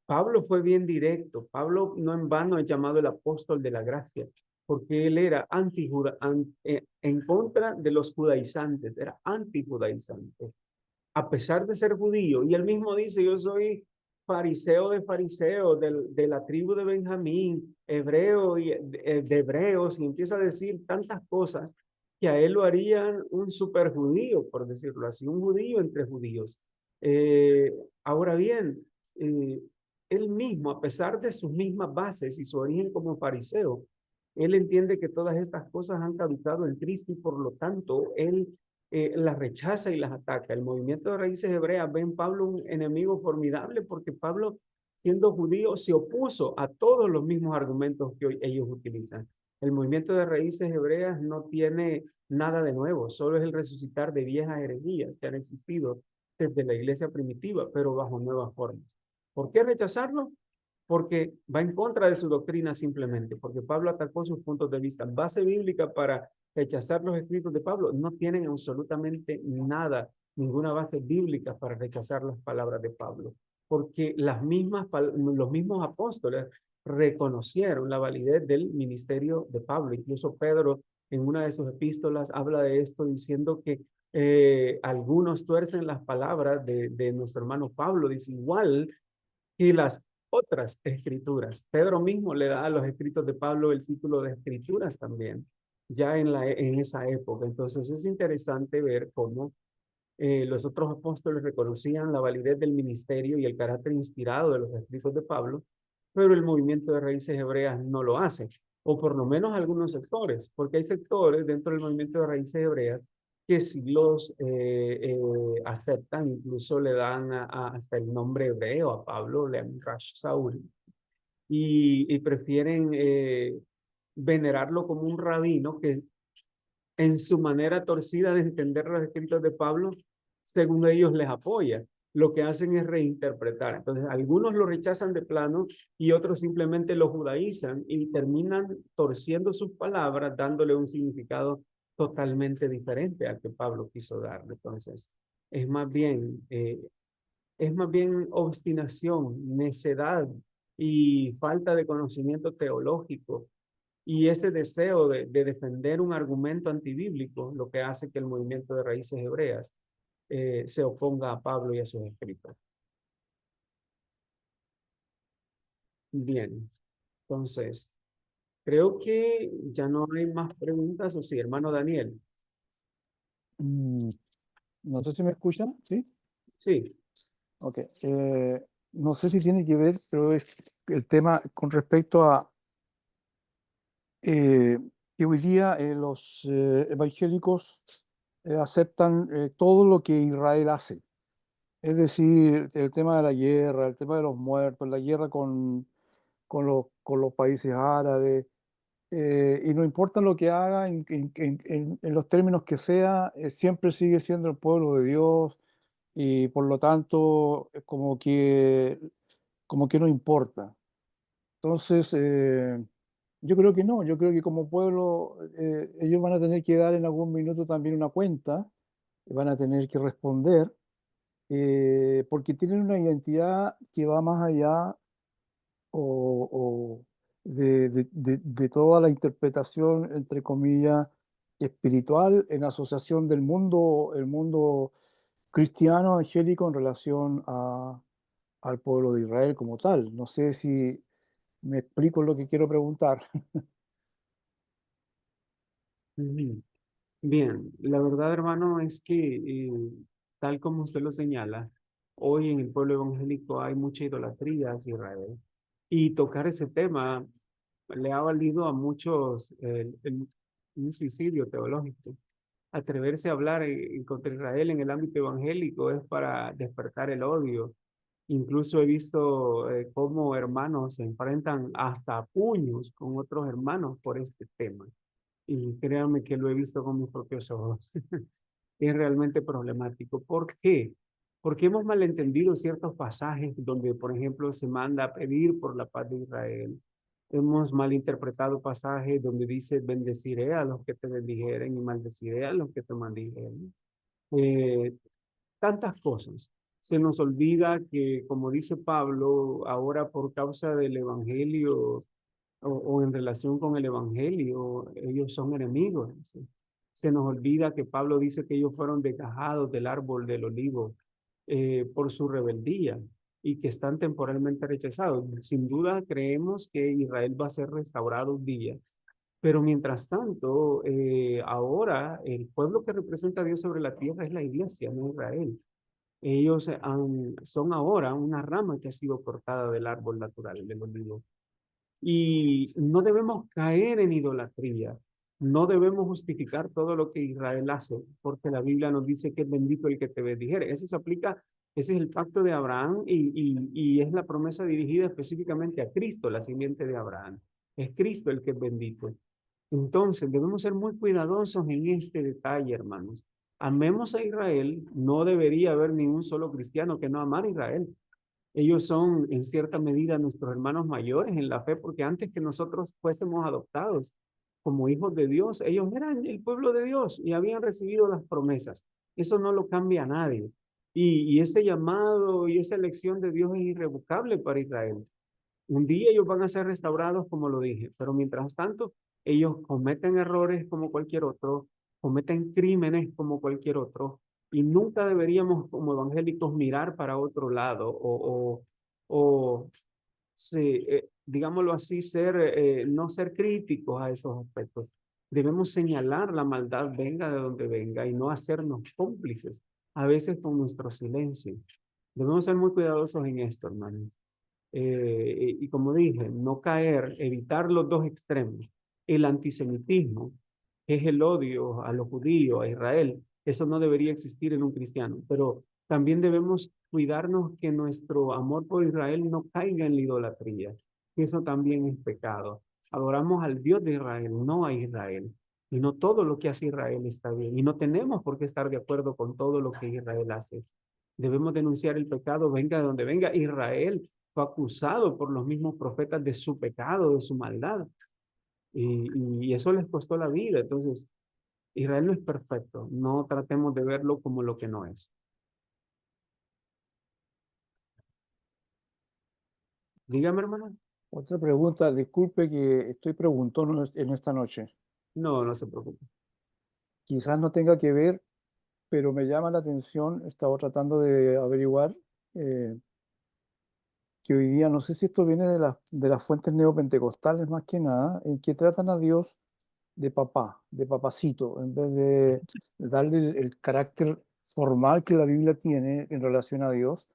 Speaker 1: Pablo fue bien directo. Pablo no en vano es llamado el apóstol de la gracia, porque él era en contra de los judaizantes, era antijudaizante, a pesar de ser judío. Y él mismo dice, yo soy fariseo de fariseos, de la tribu de Benjamín, hebreo y de hebreos, y empieza a decir tantas cosas que a él lo harían un super judío, por decirlo así, un judío entre judíos. Ahora bien, eh, él mismo, a pesar de sus mismas bases y su origen como fariseo, él entiende que todas estas cosas han caducado en Cristo y por lo tanto él las rechaza y las ataca. El movimiento de raíces hebreas ve en Pablo un enemigo formidable porque Pablo, siendo judío, se opuso a todos los mismos argumentos que hoy ellos utilizan. El movimiento de raíces hebreas no tiene nada de nuevo, solo es el resucitar de viejas herejías que han existido desde la iglesia primitiva, pero bajo nuevas formas. ¿Por qué rechazarlo? Porque va en contra de su doctrina simplemente, porque Pablo atacó sus puntos de vista. Base bíblica para rechazar los escritos de Pablo no tienen absolutamente nada, ninguna base bíblica para rechazar las palabras de Pablo, porque los mismos apóstoles reconocieron la validez del ministerio de Pablo. Incluso Pedro en una de sus epístolas habla de esto diciendo que algunos tuercen las palabras de nuestro hermano Pablo, dice igual que las otras escrituras. Pedro mismo le da a los escritos de Pablo el título de escrituras también, ya en esa época. Entonces es interesante ver cómo los otros apóstoles reconocían la validez del ministerio y el carácter inspirado de los escritos de Pablo, pero el movimiento de raíces hebreas no lo hace, o por lo menos algunos sectores, porque hay sectores dentro del movimiento de raíces hebreas que sí los aceptan, incluso le dan hasta el nombre hebreo a Pablo, le llaman Rash Saúl, y prefieren venerarlo como un rabino que en su manera torcida de entender los escritos de Pablo, según ellos les apoya. Lo que hacen es reinterpretar. Entonces, algunos lo rechazan de plano y otros simplemente lo judaizan y terminan torciendo sus palabras, dándole un significado totalmente diferente al que Pablo quiso darle. Entonces, es más bien, eh, es más bien obstinación, necedad y falta de conocimiento teológico y ese deseo de defender un argumento antibíblico, lo que hace que el movimiento de raíces hebreas se oponga a Pablo y a sus escritos. Bien, entonces, creo que ya no hay más preguntas, o sí, hermano Daniel.
Speaker 2: No sé si me escuchan, ¿sí?
Speaker 1: Sí,
Speaker 2: Ok. No sé si tiene que ver, pero es el tema con respecto a que hoy día los evangélicos aceptan todo lo que Israel hace. Es decir, el tema de la guerra, el tema de los muertos, la guerra con los países árabes, y no importa lo que haga, en los términos que sea, siempre sigue siendo el pueblo de Dios y por lo tanto como que no importa. Entonces, yo creo que no, yo creo que como pueblo ellos van a tener que dar en algún minuto también una cuenta, van a tener que responder, porque tienen una identidad que va más allá o de toda la interpretación, entre comillas, espiritual en asociación del mundo, el mundo cristiano angélico en relación al pueblo de Israel como tal. No sé si me explico lo que quiero preguntar.
Speaker 1: ujú. Bien, la verdad, hermano, es que tal como usted lo señala, hoy en el pueblo evangélico hay mucha idolatría hacia Israel. Y tocar ese tema le ha valido a muchos un suicidio teológico. Atreverse a hablar contra Israel en el ámbito evangélico es para despertar el odio. Incluso he visto cómo hermanos se enfrentan hasta a puños con otros hermanos por este tema. Y créanme que lo he visto con mis propios ojos. Es realmente problemático. ¿Por qué? Porque hemos malentendido ciertos pasajes donde, por ejemplo, se manda a pedir por la paz de Israel. Hemos malinterpretado pasajes donde dice, bendeciré a los que te bendijeren y maldeciré a los que te maldijeren. Eh, Tantas cosas. Se nos olvida que, como dice Pablo, ahora por causa del Evangelio o en relación con el Evangelio, ellos son enemigos. ¿Sí? Se nos olvida que Pablo dice que ellos fueron desgajados del árbol del olivo por su rebeldía y que están temporalmente rechazados. Sin duda creemos que Israel va a ser restaurado un día, pero mientras tanto, ahora el pueblo que representa a Dios sobre la tierra es la iglesia, no Israel. Ellos son ahora una rama que ha sido cortada del árbol natural, del olivo. Y no debemos caer en idolatría. No debemos justificar todo lo que Israel hace, porque la Biblia nos dice que es bendito el que te bendijere. Eso se aplica, ese es el pacto de Abraham y es la promesa dirigida específicamente a Cristo, la simiente de Abraham. Es Cristo el que es bendito. Entonces, debemos ser muy cuidadosos en este detalle, hermanos. Amemos a Israel, no debería haber ni un solo cristiano que no amara a Israel. Ellos son en cierta medida nuestros hermanos mayores en la fe, porque antes que nosotros fuésemos adoptados como hijos de Dios, ellos eran el pueblo de Dios y habían recibido las promesas. Eso no lo cambia a nadie. Y ese llamado y esa elección de Dios es irrevocable para Israel. Un día ellos van a ser restaurados, como lo dije, pero mientras tanto, ellos cometen errores como cualquier otro, cometen crímenes como cualquier otro, y nunca deberíamos como evangélicos mirar para otro lado o digámoslo así, no ser críticos a esos aspectos. Debemos señalar la maldad, venga de donde venga, y no hacernos cómplices, a veces con nuestro silencio. Debemos ser muy cuidadosos en esto, hermanos. Y como dije, no caer, evitar los dos extremos. El antisemitismo, que es el odio a los judíos, a Israel, eso no debería existir en un cristiano, pero también debemos cuidarnos que nuestro amor por Israel no caiga en la idolatría, que eso también es pecado. Adoramos al Dios de Israel, no a Israel. Y no todo lo que hace Israel está bien. Y no tenemos por qué estar de acuerdo con todo lo que Israel hace. Debemos denunciar el pecado, venga de donde venga. Israel fue acusado por los mismos profetas de su pecado, de su maldad. Y eso les costó la vida. Entonces, Israel no es perfecto. No tratemos de verlo como lo que no es. Dígame, hermano.
Speaker 2: Otra pregunta, disculpe que estoy preguntando en esta noche.
Speaker 1: No, no se preocupe.
Speaker 2: Quizás no tenga que ver, pero me llama la atención, estaba tratando de averiguar eh, que hoy día, no sé si esto viene de las fuentes neopentecostales más que nada, en que tratan a Dios de papá, de papacito, en vez de darle el carácter formal que la Biblia tiene en relación a Dios.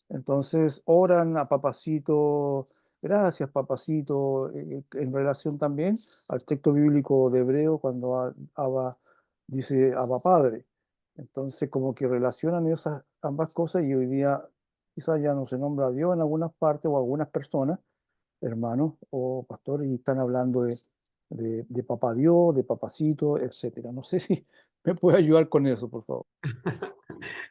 Speaker 2: Entonces oran a papacito, gracias papacito, en relación también al texto bíblico de Hebreo cuando Abba dice Abba Padre. Entonces como que relacionan esas ambas cosas y hoy día quizás ya no se nombra a Dios en algunas partes o algunas personas, hermanos o pastores, y están hablando de papá Dios, de papacito, etcétera. No sé si me puede ayudar con eso, por favor.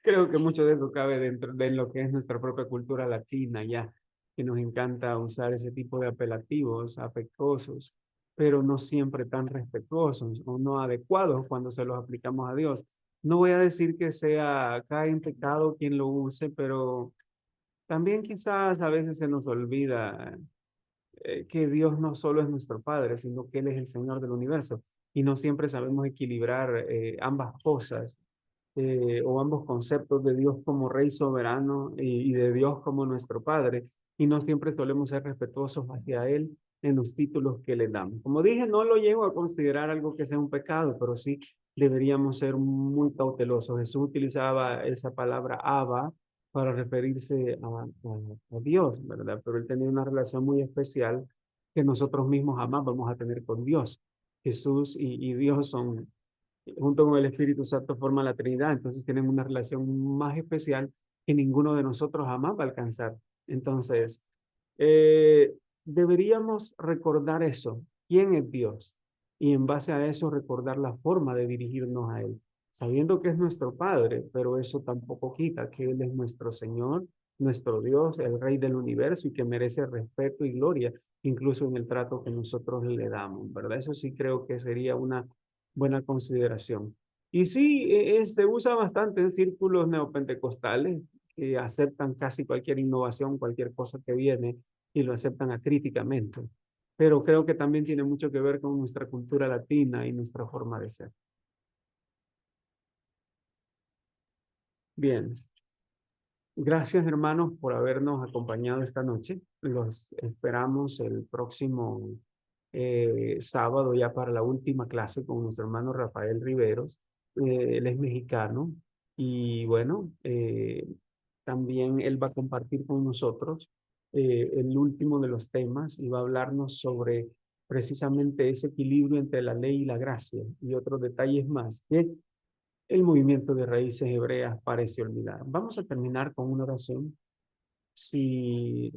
Speaker 1: Creo que mucho de eso cabe dentro de lo que es nuestra propia cultura latina, ya, que nos encanta usar ese tipo de apelativos afectuosos, pero no siempre tan respetuosos o no adecuados cuando se los aplicamos a Dios. No voy a decir que sea cae en pecado quien lo use, pero también quizás a veces se nos olvida que Dios no solo es nuestro Padre, sino que Él es el Señor del universo. Y no siempre sabemos equilibrar ambas cosas o ambos conceptos de Dios como Rey soberano y de Dios como nuestro Padre. Y no siempre solemos ser respetuosos hacia Él en los títulos que le damos. Como dije, no lo llevo a considerar algo que sea un pecado, pero sí deberíamos ser muy cautelosos. Jesús utilizaba esa palabra Abba para referirse a Dios, ¿verdad? Pero él tenía una relación muy especial que nosotros mismos jamás vamos a tener con Dios. Jesús y Dios son, junto con el Espíritu Santo, forman la Trinidad, entonces tienen una relación más especial que ninguno de nosotros jamás va a alcanzar. Entonces, eh, deberíamos recordar eso, quién es Dios, y en base a eso recordar la forma de dirigirnos a Él sabiendo que es nuestro Padre, pero eso tampoco quita que Él es nuestro Señor, nuestro Dios, el Rey del universo y que merece respeto y gloria, incluso en el trato que nosotros le damos, ¿verdad? Eso sí creo que sería una buena consideración. Y sí, se usa bastante en círculos neopentecostales que aceptan casi cualquier innovación, cualquier cosa que viene y lo aceptan acríticamente. Pero creo que también tiene mucho que ver con nuestra cultura latina y nuestra forma de ser. Bien, gracias hermanos por habernos acompañado esta noche. Los esperamos el próximo sábado ya para la última clase con nuestro hermano Rafael Riveros. Él es mexicano y bueno, también él va a compartir con nosotros el último de los temas y va a hablarnos sobre precisamente ese equilibrio entre la ley y la gracia y otros detalles más que el movimiento de raíces hebreas parece olvidar. Vamos a terminar con una oración. Si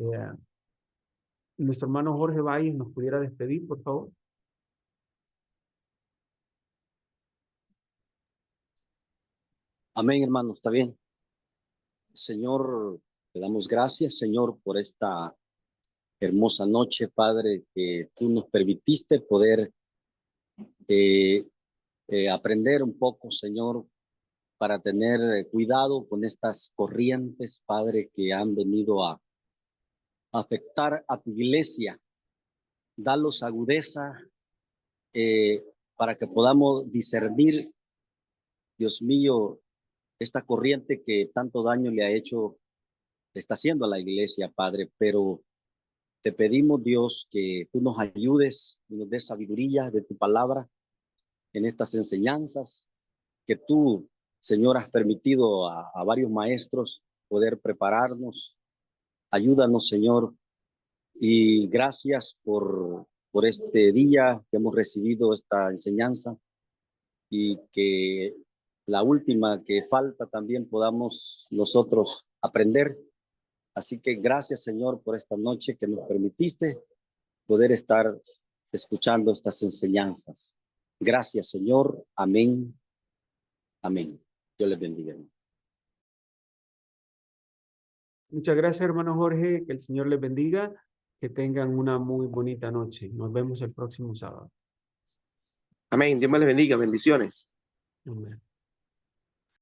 Speaker 1: nuestro hermano Jorge Valles nos pudiera despedir, por favor.
Speaker 5: Amén, hermano, está bien. Señor, te damos gracias, Señor, por esta hermosa noche, Padre, que tú nos permitiste poder aprender un poco, Señor, para tener cuidado con estas corrientes, Padre, que han venido a afectar a tu iglesia. Dalos agudeza para que podamos discernir, Dios mío, esta corriente que tanto daño le está haciendo a la iglesia, Padre, pero te pedimos, Dios, que tú nos ayudes y nos des sabiduría de tu palabra en estas enseñanzas, que tú, Señor, has permitido a varios maestros poder prepararnos. Ayúdanos, Señor, y gracias por este día que hemos recibido esta enseñanza y que la última que falta también podamos nosotros aprender. Así que gracias, Señor, por esta noche que nos permitiste poder estar escuchando estas enseñanzas. Gracias, Señor. Amén. Amén. Dios les bendiga.
Speaker 1: Muchas gracias, hermano Jorge. Que el Señor les bendiga. Que tengan una muy bonita noche. Nos vemos el próximo sábado.
Speaker 4: Amén. Dios me les bendiga. Bendiciones.
Speaker 1: Amén.